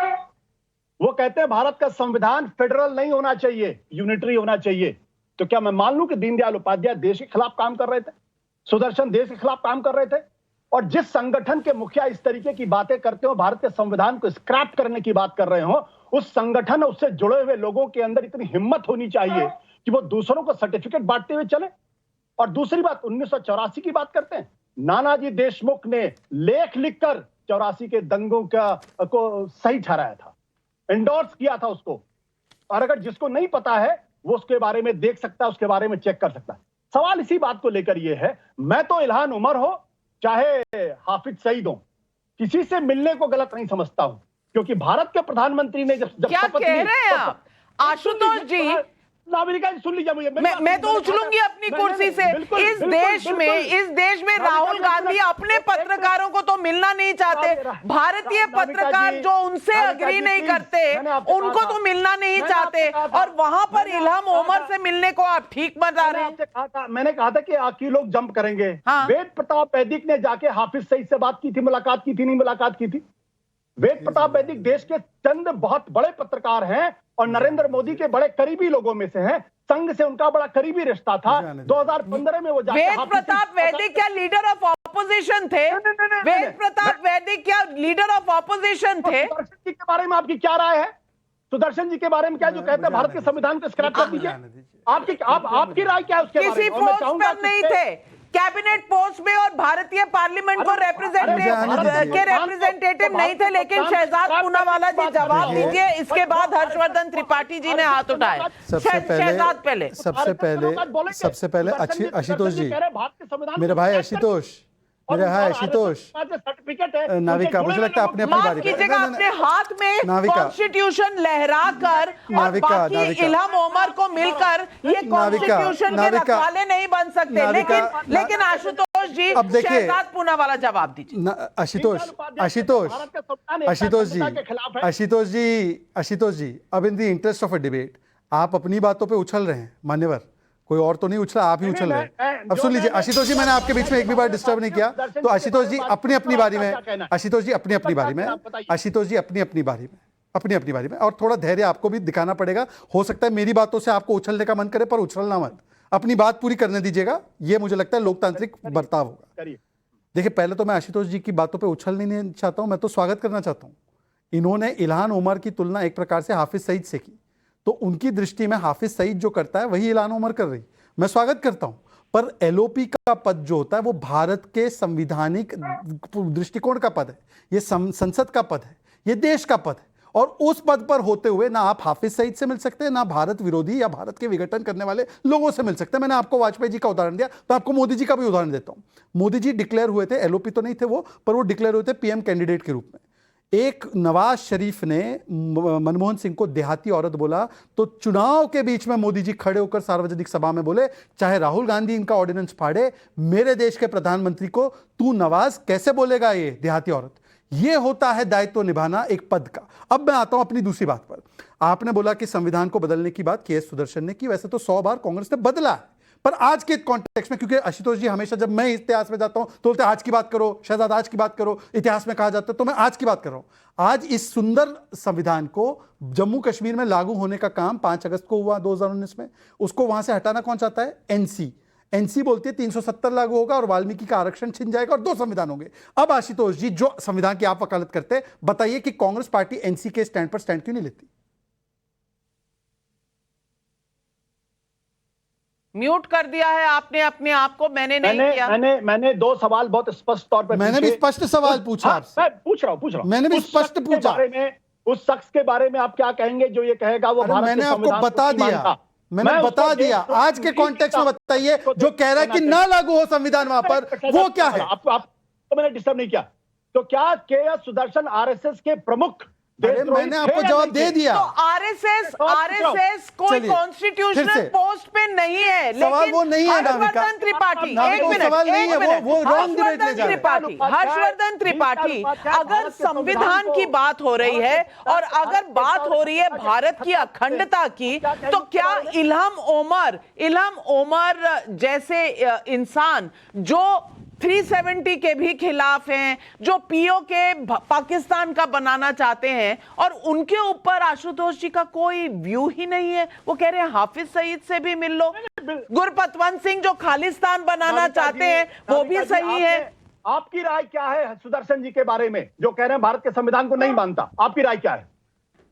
वो कहते हैं भारत का संविधान फेडरल नहीं होना चाहिए, यूनिटरी होना चाहिए। तो क्या मैं मान लूं कि दीनदयाल उपाध्याय देश के खिलाफ काम कर रहे थे? सुदर्शन देश के खिलाफ काम कर रहे थे? और जिस संगठन के मुखिया इस तरीके की बातें करते हो, भारत के संविधान को स्क्रैप करने की बात कर रहे हो, उस संगठन उससे जुड़े हुए लोगों के अंदर इतनी हिम्मत होनी चाहिए कि वो दूसरों को सर्टिफिकेट बांटते हुए चले। और दूसरी बात, 1984 की बात करते हैं, नानाजी देशमुख ने लेख लिखकर 84 के दंगों को सही ठहराया था, एंडोर्स किया था उसको। और अगर जिसको नहीं पता है वो उसके बारे में देख सकता है, उसके बारे में चेक कर सकता है। सवाल इसी बात को लेकर ये है, मैं तो इल्हान उमर हो चाहे हाफिज सईद हो, किसी से मिलने को गलत नहीं समझता हूं, क्योंकि भारत के प्रधानमंत्री ने जब क्या शपथ कह ली, रहे हैं आप आशुतोष जी? नागरिका जी सुन लीजिए मुझे, मैं तो उछलूंगी अपनी कुर्सी से। इस देश में राहुल गांधी अपने पत्रकारों को तो मिलना नहीं चाहते, भारतीय पत्रकार जो उनसे अग्री नहीं करते उनको तो मिलना नहीं चाहते, और वहां पर इल्हाम उमर से मिलने को आप ठीक बता रहे हैं। मैंने कहा था कि आखिर लोग जंप करेंगे। हाँ। वेद प्रताप वैदिक ने जाके हाफिज सईद से बात की थी, मुलाकात की थी, नहीं मुलाकात की थी? वेद प्रताप वैदिक देश के चंद बहुत बड़े पत्रकार हैं और नरेंद्र मोदी के बड़े करीबी लोगों में से हैं। संघ से उनका बड़ा करीबी रिश्ता था। 2015 में वो वेद प्रताप वैदिक क्या लीडर ऑफ ऑपोजिशन थे? वेद प्रताप वैदिक क्या लीडर ऑफ ऑपोजिशन थे? सुदर्शन जी के बारे में आपकी क्या राय है? सुदर्शन जी के बारे में क्या जो कहते हैं भारत के संविधान को स्क्रैप कर दीजिए? आपकी राय क्या है उसके बारे में? किसी पोस्ट पर नहीं थे, कैबिनेट पोस्ट में, और भारतीय पार्लियामेंट को रिप्रेजेंटेटिव नहीं थे। लेकिन शहजाद पूनावाला जी जवाब दीजिए, इसके बाद हर्षवर्धन त्रिपाठी जी ने हाथ उठाया। शहजाद पहले सबसे पहले आशुतोष जी, मेरे भाई आशुतोष, नाविका, मुझे लगता है अपने अपनी बारी कीजिएगा, अपने हाथ में कॉन्स्टिट्यूशन लहराकर और बाकी इल्हाम उमर को मिलकर ये कॉन्स्टिट्यूशन के रखवाले नहीं बन सकते। लेकिन आशुतोष जी, अब देखिए, शहजाद पूनावाला जवाब दीजिए। आशुतोष जी, अब in the interest of a debate आप अपनी बातों पे उछल रहे हैं, मान्यवर, कोई और तो नहीं उछला, आप ही उछल रहे हैं। अब सुन लीजिए आशुतोष जी, मैंने आपके बीच में एक भी बार डिस्टर्ब नहीं किया, तो आशुतोष जी अपनी अपनी बारी में, आशुतोष जी अपनी अपनी बारी में, आशुतोष जी अपनी अपनी बारी में, और थोड़ा धैर्य आपको भी दिखाना पड़ेगा। हो सकता है मेरी बातों से आपको उछलने का मन करे, पर उछलना मत, अपनी बात पूरी करने दीजिएगा। ये मुझे लगता है लोकतांत्रिक बर्ताव होगा। देखिए, पहले तो मैं आशुतोष जी की बातों पर उछल नहीं चाहता हूं, मैं तो स्वागत करना चाहता हूं। इन्होंने इल्हान उमर की तुलना एक प्रकार से हाफिज सईद से की, तो उनकी दृष्टि में हाफिज सईद जो करता है वही इल्हान उमर कर रही, मैं स्वागत करता हूं। पर एलओपी का पद जो होता है वो भारत के संविधानिक दृष्टिकोण का पद है, ये संसद का पद है, ये देश का पद है, और उस पद पर होते हुए ना आप हाफिज सईद से मिल सकते हैं, ना भारत विरोधी या भारत के विघटन करने वाले लोगों से मिल सकते हैं। मैंने आपको वाजपेयी जी का उदाहरण दिया, तो आपको मोदी जी का भी उदाहरण देता हूं। मोदी जी डिक्लेयर हुए थे, एलओपी तो नहीं थे वो, पर वो डिक्लेयर हुए थे पीएम कैंडिडेट के रूप में। एक नवाज शरीफ ने मनमोहन सिंह को देहाती औरत बोला, तो चुनाव के बीच में मोदी जी खड़े होकर सार्वजनिक सभा में बोले, चाहे राहुल गांधी इनका ऑर्डिनेंस फाड़े, मेरे देश के प्रधानमंत्री को तू नवाज कैसे बोलेगा ये देहाती औरत। ये होता है दायित्व निभाना एक पद का। अब मैं आता हूं अपनी दूसरी बात पर। आपने बोला कि संविधान को बदलने की बात के एस सुदर्शन ने की, वैसे तो 100 बार कांग्रेस ने बदला है, पर आज के कॉन्टेक्स्ट में, क्योंकि आशुतोष जी हमेशा जब मैं इतिहास में जाता हूं तो बोलते आज की बात करो, शहजाद आज की बात करो, इतिहास में कहा जाता है, तो मैं आज की बात कर रहा हूं। आज इस सुंदर संविधान को जम्मू कश्मीर में लागू होने का काम 5 अगस्त को हुआ 2019 में, उसको वहां से हटाना कौन चाहता है? एनसी बोलती है 370 लागू होगा और वाल्मीकि का आरक्षण छिन जाएगा और 2 संविधान होंगे। अब आशुतोष जी, जो संविधान की आप वकालत करते हैं, बताइए कि कांग्रेस पार्टी एनसी के स्टैंड पर स्टैंड क्यों नहीं लेती? म्यूट कर दिया है आपने अपने आप को, मैंने नहीं किया। मैंने 2 सवाल बहुत स्पष्ट तौर पर, मैंने भी स्पष्ट सवाल पूछा आपसे। मैं पूछ रहा हूं मैंने भी स्पष्ट पूछा। उस शख्स के बारे में आप क्या कहेंगे जो ये कहेगा वो भारत मैंने आपको बता दिया, मैंने मैं बता उसको दिया। देश आज के कॉन्टेक्स्ट में बताइए, जो कह रहा है कि ना लागू हो संविधान वहां पर, वो क्या है? आपको मैंने डिस्टर्ब नहीं किया। तो क्या के सुदर्शन आरएसएस के प्रमुख अरे मैंने आपको जवाब दे दिया। तो आरएसएस कोई चलिए, कॉन्स्टिट्यूशनल फिर से। पोस्ट पे नहीं है, सवाल लेकिन वो नहीं है, हर्षवर्धन त्रिपाठी, नाविका, एक वो मिनट, सवाल नहीं एक है, मिनट, वो wrong debate ले जा रहे हैं। हर्षवर्धन त्रिपाठी, अगर संविधान की बात हो रही है और अगर बात हो रही है भारत की अखंडता की, तो क्या इल्हाम ओमर जैसे इंसान जो 370 के भी खिलाफ हैं, जो पीओके पाकिस्तान का बनाना चाहते हैं, और उनके ऊपर आशुतोष जी का कोई व्यू ही नहीं है? वो कह रहे हैं हाफिज सईद से भी मिल लो, गुरपतवंत सिंह जो खालिस्तान बनाना चाहते हैं वो भी सही है। आपकी राय क्या है सुदर्शन जी के बारे में, जो कह रहे हैं भारत के संविधान को नहीं मानता? आपकी राय क्या है?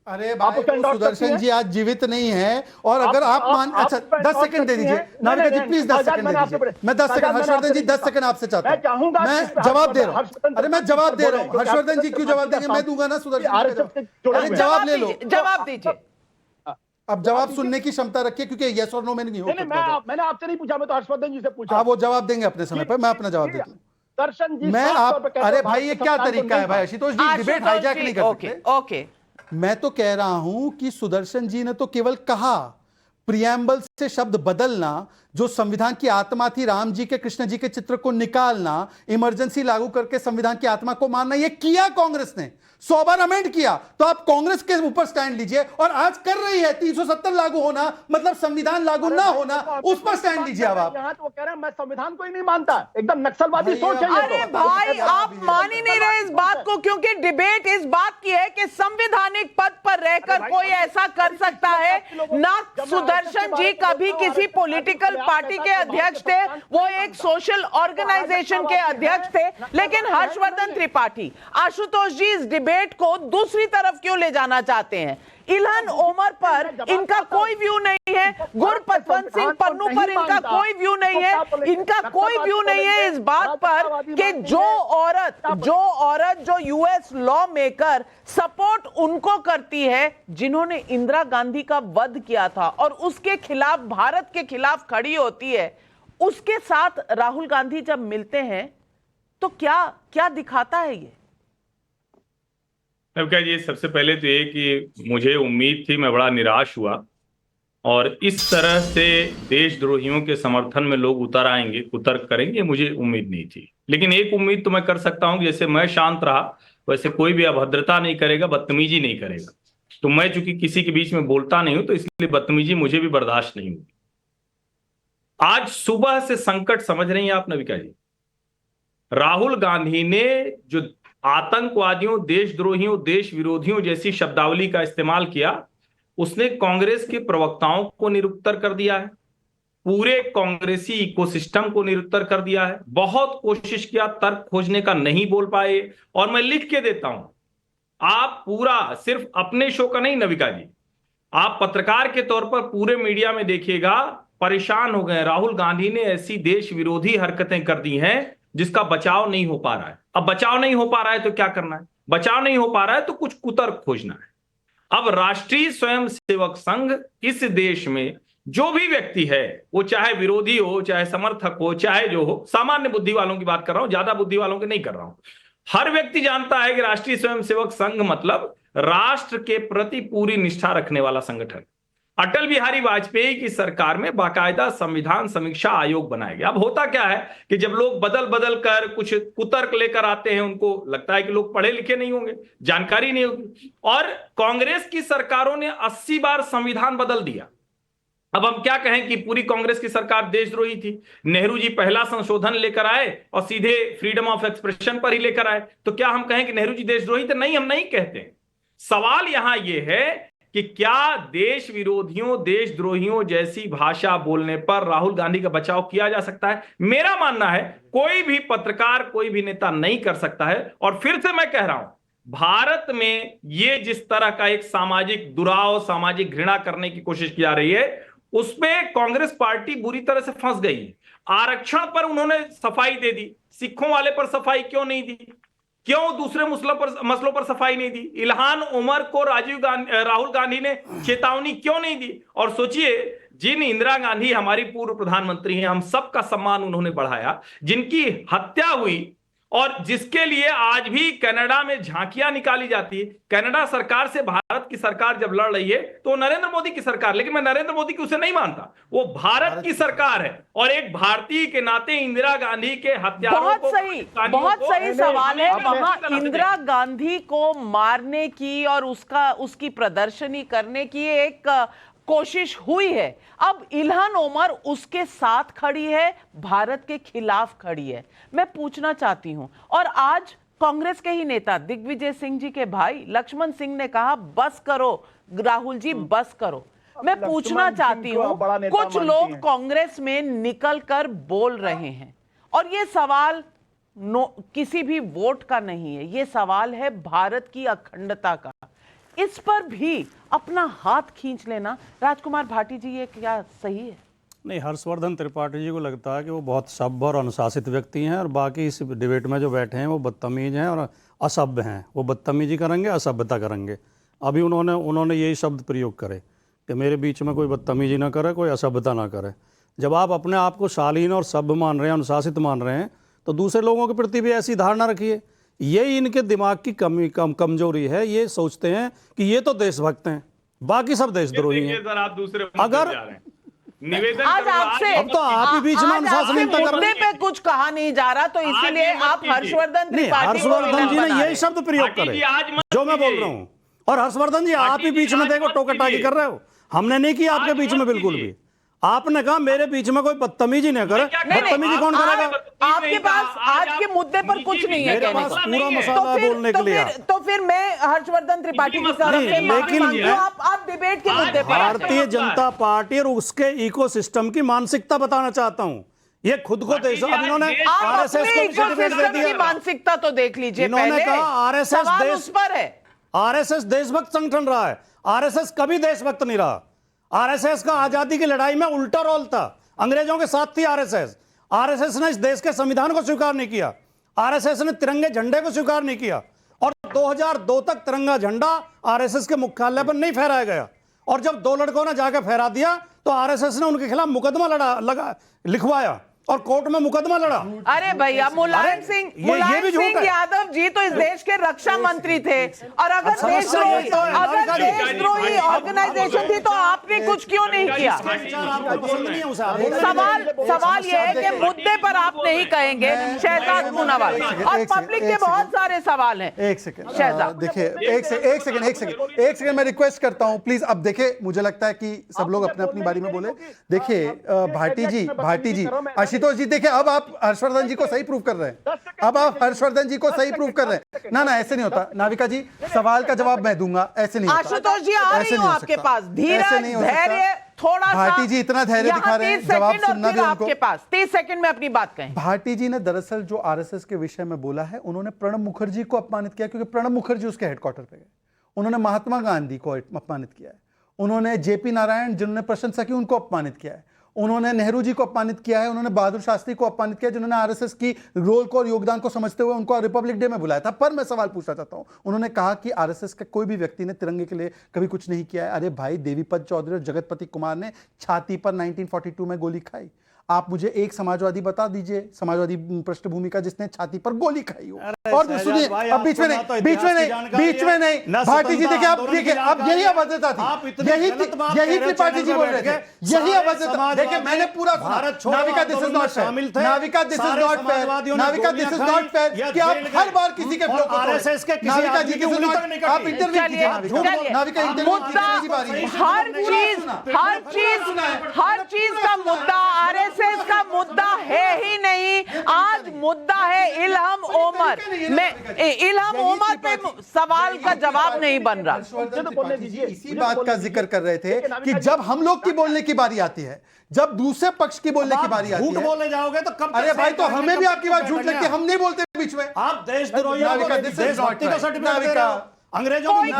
अरे भाई, वो सुदर्शन जी आज जीवित नहीं है, और अगर आप मान, अच्छा 10 सेकंड दे दीजिए नाविका जी, प्लीज 10 सेकंड दे दीजिए। मैं 10 सेकंड, हर्षवर्धन जी 10 सेकंड आपसे चाहता हूं, मैं जवाब दे रहा हूं। अरे मैं जवाब दे रहा हूं, हर्षवर्धन जी क्यों जवाब देंगे? मैं दूंगा ना सुदर्शन जी। अरे जवाब ले लो, जवाब दीजिए। अब जवाब सुनने की क्षमता रखिए, क्योंकि यस और नो में नहीं हो सकता। मैंने आपसे नहीं पूछा, मैं तो हर्षवर्धन जी से पूछा। हाँ, वो जवाब देंगे अपने समय पर, मैं अपना जवाब देता हूँ। दर्शन जी, मैं आप, अरे भाई ये क्या तरीका है भाई आशुतोष जी, डिबेट हाईजैक नहीं कर सकते। ओके, मैं तो कह रहा हूं कि सुदर्शन जी ने तो केवल कहा, प्रियम्बल से शब्द बदलना, जो संविधान की आत्मा थी, राम जी के कृष्ण जी के चित्र को निकालना, इमरजेंसी लागू करके संविधान की आत्मा को मानना, यह किया कांग्रेस ने, 100 बार अमेंड किया। तो आप कांग्रेस के ऊपर स्टैंड लीजिए, और आज कर रही है 370 लागू होना मतलब संविधान लागू ना होना, उस पर स्टैंड लीजिए। अब आप यहाँ तो वो कह रहे हैं मैं संविधान को ही नहीं मानता, एकदम नक्सलवादी सोच है ये अरे तो। भाई आप मान ही नहीं रहे इस बात को, क्योंकि डिबेट इस बात की है कि संवैधानिक पद पर रहकर कोई ऐसा कर सकता है ना। सुदर्शन जी कभी किसी पॉलिटिकल पार्टी के अध्यक्ष थे, वो एक सोशल ऑर्गेनाइजेशन के अध्यक्ष थे, लेकिन हर्षवर्धन त्रिपाठी, आशुतोष जी इस डिबेट को दूसरी तरफ क्यों ले जाना चाहते हैं? इल्हान ओमर पर इनका कोई व्यू नहीं है, गुरपतवंत सिंह पन्नू पर इनका कोई व्यू नहीं है, इनका कोई व्यू नहीं है इस बात पर कि जो औरत जो यूएस लॉ मेकर सपोर्ट उनको करती है जिन्होंने इंदिरा गांधी का वध किया था और उसके खिलाफ, भारत के खिलाफ खड़ी होती है, उसके साथ राहुल गांधी जब मिलते हैं तो क्या दिखाता है ये? नविका जी, सबसे पहले तो ये कि मुझे उम्मीद थी, मैं बड़ा निराश हुआ, और इस तरह से देशद्रोहियों के समर्थन में लोग उतर करेंगे, मुझे उम्मीद नहीं थी। लेकिन एक उम्मीद तो मैं कर सकता हूं, जैसे मैं शांत रहा वैसे कोई भी अभद्रता नहीं करेगा, बदतमीजी नहीं करेगा। तो मैं चूंकि किसी के बीच में बोलता नहीं हूं, तो इसलिए बदतमीजी मुझे भी बर्दाश्त नहीं होगी। आज सुबह से संकट समझ रही हैं आप नविका जी, राहुल गांधी ने जो आतंकवादियों, देशद्रोहियों, देश विरोधियों जैसी शब्दावली का इस्तेमाल किया, उसने कांग्रेस के प्रवक्ताओं को निरुत्तर कर दिया है, पूरे कांग्रेसी इकोसिस्टम को निरुत्तर कर दिया है। बहुत कोशिश किया, तर्क खोजने का नहीं बोल पाए। और मैं लिख के देता हूं, आप पूरा, सिर्फ अपने शो का नहीं नविका जी, आप पत्रकार के तौर पर पूरे मीडिया में देखिएगा, परेशान हो गए। राहुल गांधी ने ऐसी देश विरोधी हरकतें कर दी हैं जिसका बचाव नहीं हो पा रहा है। अब बचाव नहीं हो पा रहा है तो क्या करना है? बचाव नहीं हो पा रहा है तो कुछ कुतर्क खोजना है। अब राष्ट्रीय स्वयंसेवक संघ इस देश में जो भी व्यक्ति है, वो चाहे विरोधी हो, चाहे समर्थक हो, चाहे जो हो, सामान्य बुद्धि वालों की बात कर रहा हूं, ज्यादा बुद्धि वालों की नहीं कर रहा हूं, हर व्यक्ति जानता है कि राष्ट्रीय स्वयंसेवक संघ मतलब राष्ट्र के प्रति पूरी निष्ठा रखने वाला संगठन। अटल बिहारी वाजपेयी की सरकार में बाकायदा संविधान समीक्षा आयोग बनाया गया। अब होता क्या है कि जब लोग बदल बदल कर कुछ कुतर्क लेकर आते हैं, उनको लगता है कि लोग पढ़े लिखे नहीं होंगे, जानकारी नहीं होगी, और कांग्रेस की सरकारों ने 80 बार संविधान बदल दिया। अब हम क्या कहें कि पूरी कांग्रेस की सरकार देशद्रोही थी? नेहरू जी पहला संशोधन लेकर आए और सीधे फ्रीडम ऑफ एक्सप्रेशन पर ही लेकर आए, तो क्या हम कहें कि नेहरू जी देशद्रोही थे? नहीं, हम नहीं कहते। सवाल यहां यह है कि क्या देश विरोधियों, देशद्रोहियों जैसी भाषा बोलने पर राहुल गांधी का बचाव किया जा सकता है? मेरा मानना है कोई भी पत्रकार, कोई भी नेता नहीं कर सकता है। और फिर से मैं कह रहा हूं, भारत में ये जिस तरह का एक सामाजिक दुराव, सामाजिक घृणा करने की कोशिश की जा रही है, उसमें कांग्रेस पार्टी बुरी तरह से फंस गई है। आरक्षण पर उन्होंने सफाई दे दी, सिखों वाले पर सफाई क्यों नहीं दी? क्यों दूसरे मसलों पर सफाई नहीं दी? इल्हान उमर को राहुल गांधी ने चेतावनी क्यों नहीं दी? और सोचिए, जिन इंदिरा गांधी हमारी पूर्व प्रधानमंत्री हैं, हम सबका सम्मान उन्होंने बढ़ाया, जिनकी हत्या हुई और जिसके लिए आज भी कनाडा में झांकियां निकाली जाती है। कनाडा सरकार से भारत की सरकार जब लड़ रही है तो नरेंद्र मोदी की सरकार, लेकिन मैं नरेंद्र मोदी की उसे नहीं मानता, वो भारत की सरकार है। और एक भारतीय के नाते इंदिरा गांधी के हत्यारों को, बहुत सही सवाल है। वहां इंदिरा गांधी को मारने की और उसकी प्रदर्शनी करने की एक कोशिश हुई है। अब इल्हान उमर उसके साथ खड़ी है, भारत के खिलाफ खड़ी है। मैं पूछना चाहती हूं, और आज कांग्रेस के ही नेता दिग्विजय सिंह जी के भाई लक्ष्मण सिंह ने कहा बस करो राहुल जी, बस करो। मैं पूछना चाहती हूं, कुछ लोग कांग्रेस में निकलकर बोल रहे हैं, और ये सवाल किसी भी वोट का नहीं है, ये सवाल है भारत की अखंडता का। इस पर भी अपना हाथ खींच लेना, राजकुमार भाटी जी, ये क्या सही है? नहीं, हर्षवर्धन त्रिपाठी जी को लगता है कि वो बहुत सभ्य और अनुशासित व्यक्ति हैं, और बाकी इस डिबेट में जो बैठे हैं वो बदतमीज हैं और असभ्य हैं। वो बदतमीजी करेंगे, असभ्यता करेंगे। अभी उन्होंने यही शब्द प्रयोग करे कि मेरे बीच में कोई बदतमीजी ना करे, कोई असभ्यता ना करे। जब आप अपने आप को शालीन और सभ्य मान रहे हैं, अनुशासित मान रहे हैं, तो दूसरे लोगों के प्रति भी ऐसी धारणा रखिए। ये इनके दिमाग की कमजोरी है। ये सोचते हैं कि ये तो देशभक्त हैं, बाकी सब देशद्रोही हैं। अगर निवेदन आज आपसे, अब तो आप ही बीच में अनुशासनहीनता कर रहे हैं। मुद्दे पे कुछ कहा नहीं जा रहा, तो इसीलिए आप हर्षवर्धन जी ने यही शब्द प्रयोग करे जो मैं बोल रहा हूँ। और हर्षवर्धन जी, आप ही बीच में देखो टोकटाकी कर रहे हो। हमने नहीं किया आपके बीच में बिल्कुल भी। आपने कहा मेरे बीच में कोई बदतमीजी नहीं करे। बदतमीजी कौन करेगा? आपके पास आज के मुद्दे पर कुछ नहीं है कहने को। पूरा मसाला बोलने के लिए। तो फिर मैं हर्षवर्धन त्रिपाठी की तरफ से माफी मांगती हूं। आप डिबेट के मुद्दे पर। भारतीय जनता पार्टी और उसके इकोसिस्टम की मानसिकता बताना चाहता हूं। ये खुद को देश, अब इन्होंने आरएसएस को सर्टिफिकेट दे दिया। मानसिकता तो देख लीजिए। इन्होंने कहा आरएसएस देश पर है, आरएसएस देशभक्त संगठन रहा है। आरएसएस कभी देशभक्त नहीं रहा। आरएसएस का आजादी की लड़ाई में उल्टा रोल था, अंग्रेजों के साथ थी आरएसएस। आरएसएस ने इस देश के संविधान को स्वीकार नहीं किया। आरएसएस ने तिरंगे झंडे को स्वीकार नहीं किया, और 2002 तक तिरंगा झंडा आरएसएस के मुख्यालय पर नहीं फहराया गया। और जब 2 लड़कों ने जाकर फहरा दिया तो आरएसएस ने उनके खिलाफ मुकदमा लिखवाया और कोर्ट में मुकदमा लड़ा। अरे भैया, मुलायम सिंह यादव जी तो इस देश के रक्षा मंत्री थे, और अगर देशद्रोही ऑर्गेनाइजेशन थी तो आपने कुछ क्यों नहीं किया? सवाल यह है कि मुद्दे पर आप नहीं कहेंगे। शहजाद पूनावाला, और पब्लिक के बहुत सारे सवाल हैं। एक सेकंड शहजाद, देखिए एक सेकंड मैं रिक्वेस्ट करता हूं प्लीज। अब देखिए, मुझे लगता है कि सब लोग अपने अपनी बारी में बोले। देखिए भाटी जी, आशुतोष जी, देखिए अब आप हर्षवर्धन जी को सही प्रूव कर रहे हैं। अब आप हर्षवर्धन जी को सही प्रूव कर रहे हैं। ना ऐसे नहीं होता। नाविका जी, सवाल का जवाब मैं दूंगा, ऐसे नहीं होता। आशुतोष जी, आ रही हूं आपके पास। धीरज, धैर्य, थोड़ा सा। भाटी जी इतना धैर्य दिखा रहे हैं, जवाब सुनना भी उनको। आपके पास 30 सेकंड में अपनी बात कहें। भाटी जी ने दरअसल जो आरएसएस के विषय में बोला है, उन्होंने प्रणब मुखर्जी को अपमानित किया, क्योंकि प्रणब मुखर्जी उसके हेडक्वार्टर पे गए। उन्होंने महात्मा गांधी को अपमानित किया है। उन्होंने जेपी नारायण, जिन्होंने प्रशंसा की, उनको अपमानित किया है। उन्होंने नेहरू जी को अपमानित किया है। उन्होंने बहादुर शास्त्री को अपमानित किया, जिन्होंने आरएसएस की रोल को और योगदान को समझते हुए उनको रिपब्लिक डे में बुलाया था। पर मैं सवाल पूछना चाहता हूं, उन्होंने कहा कि आरएसएस के कोई भी व्यक्ति ने तिरंगे के लिए कभी कुछ नहीं किया है। अरे भाई, देवीपत चौधरी और जगतपति कुमार ने छाती पर 1942 में गोली खाई। आप मुझे एक समाजवादी बता दीजिए, समाजवादी पृष्ठभूमि का, जिसने छाती पर गोली खाई हो। और सुनिए, अब बीच में नहीं भाटी जी, देखिए अब यही अभद्रता थी, यही त्रिपाठी जी बोल रहे थे, यही अभद्रता। देखिए मैंने पूरा Navika, this is not fair. Navika, this is not fair. Navika, this is not fair कि आप हर बार किसी के फ्लो को आरएसएस के नाविका जी, आप इंटरव्यू कीजिए। नाविका, इंटरव्यू हर चीज का मुद्दा आरएसएस का मुद्दा है ही नहीं। आज मुद्दा है इल्हाम उमर। इल्हाम उमर पे सवाल का जवाब नहीं बन रहा। इसी बात का जिक्र कर रहे थे कि जब हम लोग की बोलने की बारी आती है, जब दूसरे पक्ष की बोलने की बारी आती है, झूठ बोले जाओगे तो कब? अरे भाई, तो हमें भी आपकी बात झूठ लगती है, हम नहीं बोलते बीच में। आप देशद्रोही का सर्टिफिकेट अंग्रेजों कोई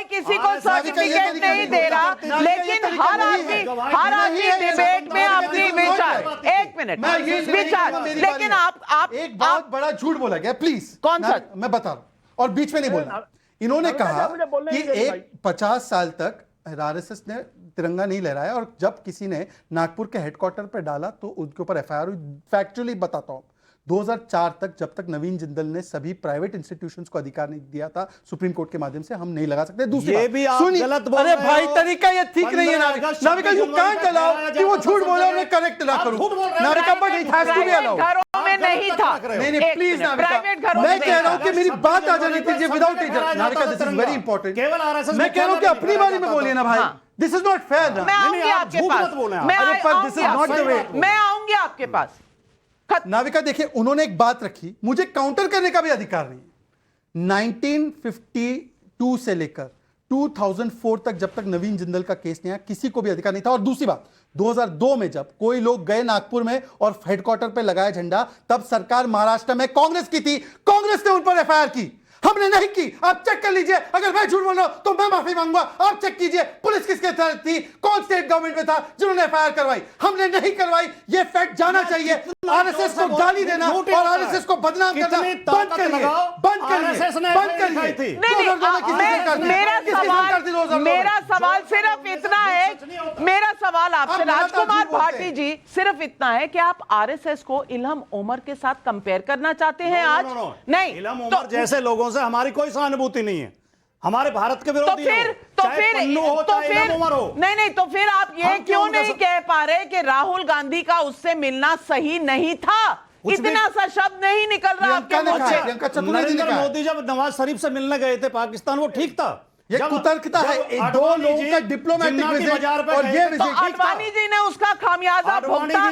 किसी को सर्टिफिकेट नहीं दे रहा, लेकिन हर आदमी डिबेट में अपनी विचार। एक मिनट मैं ये विचार, लेकिन आप एक बहुत बड़ा झूठ बोला गया, प्लीज। कौन सा? मैं बता रहा हूं, और बीच में नहीं बोलना। इन्होंने कहा कि एक 50 साल तक आरएसएस ने तिरंगा नहीं लहराया, और जब किसी ने नागपुर के हेडक्वार्टर पर डाला तो उनके ऊपर एफआईआर हुई। फैक्चुअली बताता हूं, 2004 तक, जब तक नवीन जिंदल ने सभी प्राइवेट इंस्टीट्यूशंस को अधिकार नहीं दिया था सुप्रीम कोर्ट के माध्यम से, हम नहीं लगा सकते। दूसरी ये बात, भी आप सुनिए, गलत बोल अरे रहे भाई हो। तरीका ये ठीक नहीं है नाविका, यू कांट अलाउ कि वो झूठ बोले और मैं करेक्ट ना करूं Navika, but it has to be allowed. घरों में नहीं था, नहीं प्लीज प्राइवेट घरों मैं में कह रहा हूं कि मेरी बात आ जानी नहीं चाहिए विदाउट इजर। Navika, this is very important. केवल आरएसएस मैं कह रहा हूं कि अपनी बारे में बोलिए ना भाई, दिस इज नॉट फेयर ना। मैं आऊंगी आप आपके झूठ पास, मत बोलें आप। मैं अरे पर this is not the way। मैं आऊंगी आपके पास। नाविका देखिए, उन्होंने एक बात रखी, मुझे काउंटर करने का भी अधिकार नहीं है। 1952 से लेकर 2004 तक, जब तक नवीन जिंदल का केस नहीं आया, किसी को भी अधिकार नहीं था। और दूसरी बात, 2002 में जब कोई लोग गए नागपुर में और हेडक्वार्टर पे लगाया झंडा, तब सरकार महाराष्ट्र में कांग्रेस की थी, कांग्रेस ने उन पर एफआईआर की, हमने नहीं की। आप चेक कर लीजिए, अगर मैं झूठ बोल रहा हूं तो मैं माफी मांगूंगा। आप चेक कीजिए पुलिस किसके तहत थी, कौन स्टेट गवर्नमेंट में था जिन्होंने एफआईआर करवाई, हमने नहीं करवाई। ये फैक्ट जाना चाहिए। आरएसएस को गाली देना और आरएसएस को बदनाम करना बंद करिए, बंद करिए, बंद करिए। मेरा सवाल सिर्फ इतना है, मेरा सवाल आपसे राजकुमार भाटी जी सिर्फ इतना है कि आप आरएसएस को इल्हम ओमर के साथ कंपेयर करना चाहते हैं आज? नहीं, इल्हम ओमर जैसे लोगों से हमारी कोई सहानुभूति नहीं है, हमारे भारत के तो विरोधी फिर नहीं, तो फिर आप ये क्यों नहीं कह पा रहे कि राहुल गांधी का उससे मिलना सही नहीं था? इतना सा शब्द नहीं निकल रहा आपके मुंह से। नरेंद्र मोदी जब नवाज शरीफ से मिलने गए थे पाकिस्तान, वो ठीक था। ये कुतर्कता है, दो लोगों का डिप्लोमेटिक विजिट और ये तो विजिट। अडवाणी जी ने उसका खामियाजा भुगता,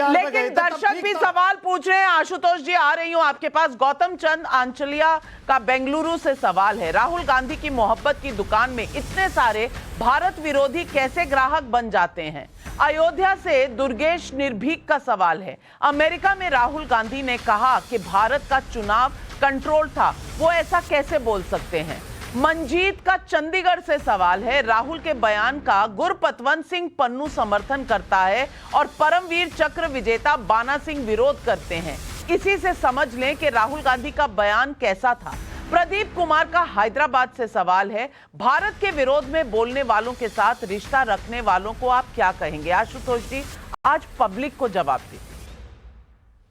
लेकिन दर्शक भी सवाल पूछ रहे हैं। आशुतोष जी, आ रही हूं आपके पास। गौतम चंद आंचलिया का बेंगलुरु से सवाल है, राहुल गांधी की मोहब्बत की दुकान में इतने सारे भारत विरोधी कैसे ग्राहक बन जाते हैं? अयोध्या से दुर्गेश निर्भीक का सवाल है, अमेरिका में राहुल गांधी ने कहा कि भारत का चुनाव कंट्रोल था, वो ऐसा कैसे बोल सकते हैं? मंजीत का चंडीगढ़ से सवाल है, राहुल के बयान का गुरपतवंत सिंह पन्नू समर्थन करता है और परमवीर चक्र विजेता बाना सिंह विरोध करते हैं। इसी से समझ लें कि राहुल गांधी का बयान कैसा था। प्रदीप कुमार का हैदराबाद से सवाल है, भारत के विरोध में बोलने वालों के साथ रिश्ता रखने वालों को आप क्या कहेंगे? आशुतोष जी, आज पब्लिक को जवाब दीजिए।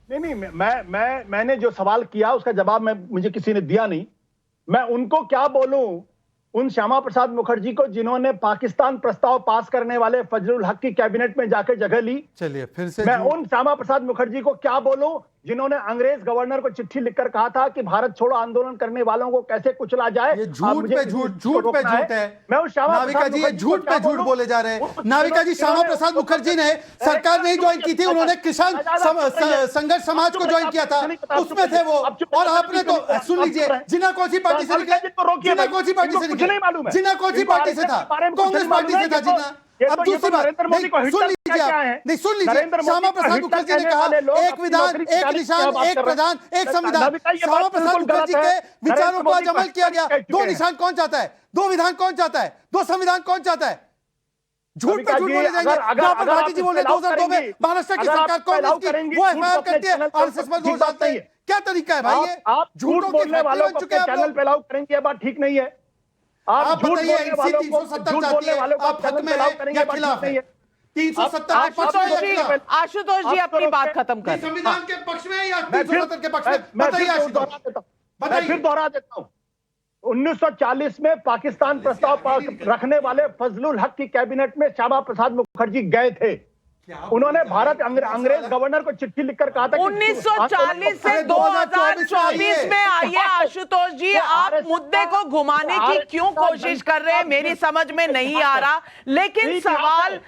नहीं, मैंने जो सवाल किया उसका जवाब मुझे किसी ने दिया नहीं। मैं उनको क्या बोलूं, उन श्यामा प्रसाद मुखर्जी को जिन्होंने पाकिस्तान प्रस्ताव पास करने वाले फजलुल हक की कैबिनेट में जाकर जगह ली। चलिए फिर से मैं उन श्यामा प्रसाद मुखर्जी को क्या बोलूं जिन्होंने अंग्रेज गवर्नर को चिट्ठी लिखकर कहा था कि भारत छोड़ो आंदोलन करने वालों को कैसे कुचला जाए। ये झूठ पे झूठ है। मैं उस श्यामा नाविका जी, ये झूठ पे झूठ बोले जा रहे हैं। नाविका जी, श्यामा प्रसाद मुखर्जी ने सरकार नहीं ज्वाइन की थी, उन्होंने किसान संघर्ष समाज को ज्वाइन किया था, उसमें थे वो। और आपने तो सुन लीजिए, जिन्ना कौन सी पार्टी से निकले, जिन्ना कौन सी पार्टी से निकले, जिन्ना कौन सी पार्टी से था, कांग्रेस पार्टी से था जिन्ना। अब दूसरी बात, सुन लीजिए आप, नहीं सुन लीजिए, श्यामा प्रसाद मुखर्जी ने कहा एक विधान, एक निशान, एक प्रधान, एक संविधान। श्यामा प्रसाद मुखर्जी के विचारों को आज अमल किया गया। दो निशान कौन चाहता है, दो विधान कौन चाहता है, दो संविधान कौन चाहता है? झूठ पे झूठ बोले जाएंगे। जहां पर भाटी जी बोले 2002 में महाराष्ट्र की सरकार कांग्रेस की, वो एफआईआर करती है, आरएसएस पर दोष डालते हैं। क्या तरीका है भाई ये? आप झूठ बोलने वालों को चैनल पे अलाउ करेंगे, ये बात ठीक नहीं है। आप बताइए, एनसी 370 चाहती है, आप हक में है या खिलाफ है? 370 आशुतोष जी अपनी बात खत्म कर। संविधान के पक्ष में या 370 के पक्ष में? बताइए आशुतोष, मैं फिर दोहरा देता हूं। 1940 में पाकिस्तान प्रस्ताव रखने वाले फजलुल हक की कैबिनेट में श्यामा प्रसाद मुखर्जी गए थे। उन्होंने भारत अंग्रेज गवर्नर को चिट्ठी लिखकर कहा था 1940 से 2024 में आइए। आशुतोष जी, आप मुद्दे को घुमाने की क्यों कोशिश कर रहे हैं, मेरी समझ में नहीं आ रहा। लेकिन सवाल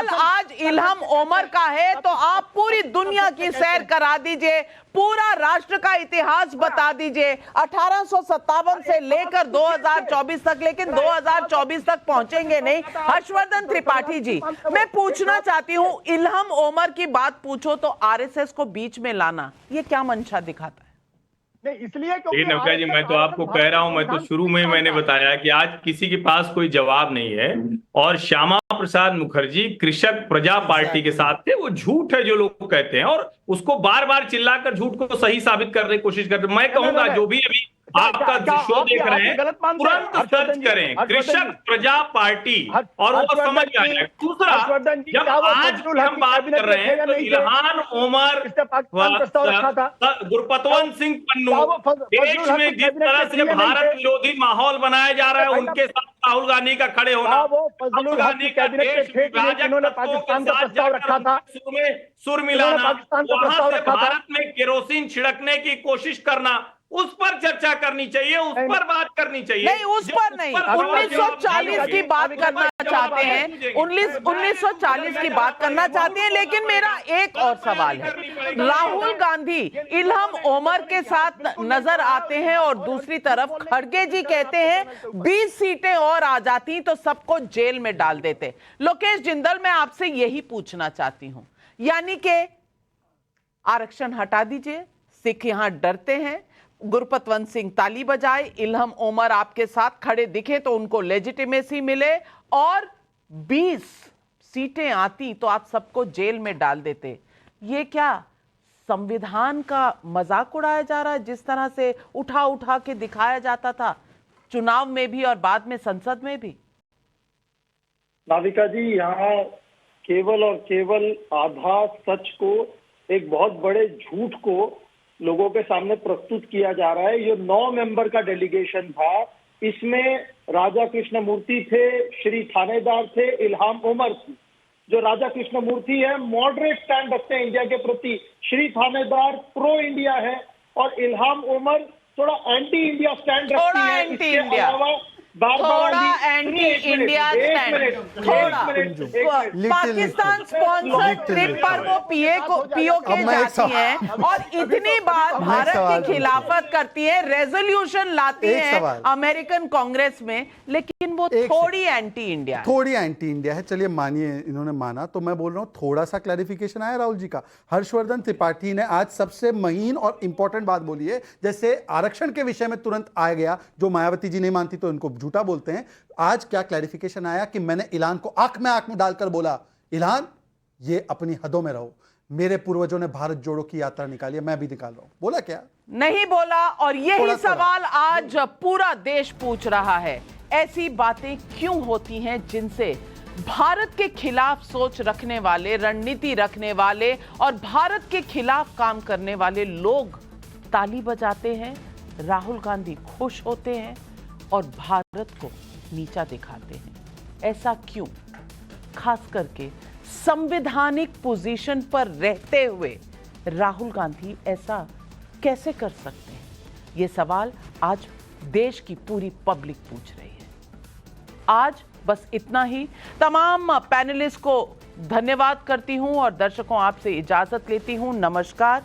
आज इल्हम ओमर का है, तो आप पूरी दुनिया की सैर करा दीजिए, पूरा राष्ट्र का इतिहास बता दीजिए, 1857 से लेकर 2024 तक। लेकिन 2024 तक पहुंचेंगे नहीं। हर्षवर्धन त्रिपाठी जी, मैं पूछना चाहती हूं, इल्हम ओमर की बात पूछो तो आरएसएस को बीच में लाना, ये क्या मंशा दिखाता है? नहीं इसलिए देखिए नवका जी, मैं तो आपको कह रहा हूं, मैं तो शुरू में मैंने बताया कि आज किसी के पास कोई जवाब नहीं है। और श्यामा प्रसाद मुखर्जी कृषक प्रजा पार्टी के साथ थे। वो झूठ है जो लोग कहते हैं, और उसको बार बार चिल्लाकर झूठ को सही साबित करने की कोशिश करते हैं। मैं कहूंगा जो भी अभी आपका शो देख रहे हैं, तुरंत सर्च करें कृषक प्रजा पार्टी और वो समझ जाएगा। दूसरा, जब आज हम बात कर रहे हैं तो इल्हान उमर, गुरपतवंत सिंह पन्नू, देश में जिस तरह से भारत विरोधी माहौल बनाया जा रहा है, उनके साथ राहुल गांधी का खड़े होना, राहुल गांधी का देश विभाजक तत्वों के साथ जाकर सुर मिलाना, वहां से भारत में केरोसिन छिड़कने की कोशिश करना, उस पर चर्चा करनी चाहिए, उस पर बात करनी चाहिए। नहीं, उस पर नहीं। 1940 की बात करना चाहते हैं, 1940 की बात करना चाहते हैं। लेकिन मेरा एक और सवाल है, राहुल गांधी इल्हाम उमर के साथ नजर आते हैं और दूसरी तरफ खड़गे जी कहते हैं 20 सीटें और आ जाती तो सबको जेल में डाल देते। लोकेश जिंदल, मैं आपसे यही पूछना चाहती हूं, यानी कि आरक्षण हटा दीजिए, सिख यहां डरते हैं, गुरपतवंत सिंह ताली बजाए, इल्हाम उमर आपके साथ खड़े दिखे तो उनको लेजिटिमेसी मिले, और 20 सीटें आती तो आप सबको जेल में डाल देते। ये क्या संविधान का मजाक उड़ाया जा रहा है, जिस तरह से उठा उठा के दिखाया जाता था चुनाव में भी और बाद में संसद में भी? नाविका जी, यहाँ केवल और केवल आधा सच को, एक बहुत बड़े झूठ को लोगों के सामने प्रस्तुत किया जा रहा है। ये 9 मेंबर का डेलीगेशन था। इसमें राजा कृष्णमूर्ति थे, श्री थानेदार थे, इल्हाम उमर थी। जो राजा कृष्णमूर्ति है मॉडरेट स्टैंड रखते हैं इंडिया के प्रति, श्री थानेदार प्रो इंडिया है, और इल्हाम उमर थोड़ा एंटी इंडिया स्टैंड रखती है। इसके अलावा थोड़ा एंटी इंडिया स्टैंड, थोड़ा पाकिस्तान स्पॉन्सर्ड ट्रिप पर वो पीओके जाती हैं और इतनी बार भारत की खिलाफत करती है, रेजोल्यूशन लाती है अमेरिकन कांग्रेस में, लेकिन वो थोड़ी एंटी इंडिया, थोड़ी एंटी इंडिया है। चलिए मानिए, इन्होंने माना, तो मैं बोल रहा हूं थोड़ा सा क्लैरिफिकेशन आया राहुल जी का। हर्षवर्धन त्रिपाठी ने आज सबसे महीन और इंपॉर्टेंट बात बोली है, जैसे आरक्षण के विषय में तुरंत आ गया, जो मायावती जी नहीं मानती तो इनको झूठा बोलते हैं। आज क्या क्लैरिफिकेशन आया कि मैंने इल्हान को आंख में डालकर बोला, इल्हान ये अपनी हदों में रहो, मेरे पूर्वजों ने भारत जोड़ो की यात्रा निकाली है, मैं भी निकाल रहा हूं। बोला क्या? नहीं बोला। और यही सवाल आज पूरा देश पूछ रहा है, ऐसी बातें क्यों होती हैं जिनसे भारत के खिलाफ सोच रखने वाले, रणनीति रखने वाले और भारत के खिलाफ काम करने वाले लोग ताली बजाते हैं, राहुल गांधी खुश होते हैं और भारत को नीचा दिखाते हैं? ऐसा क्यों? खास करके संवैधानिक पोजीशन पर रहते हुए राहुल गांधी ऐसा कैसे कर सकते हैं? ये सवाल आज देश की पूरी पब्लिक पूछ रही है। आज बस इतना ही। तमाम पैनलिस्ट को धन्यवाद करती हूं और दर्शकों आपसे इजाजत लेती हूं। नमस्कार।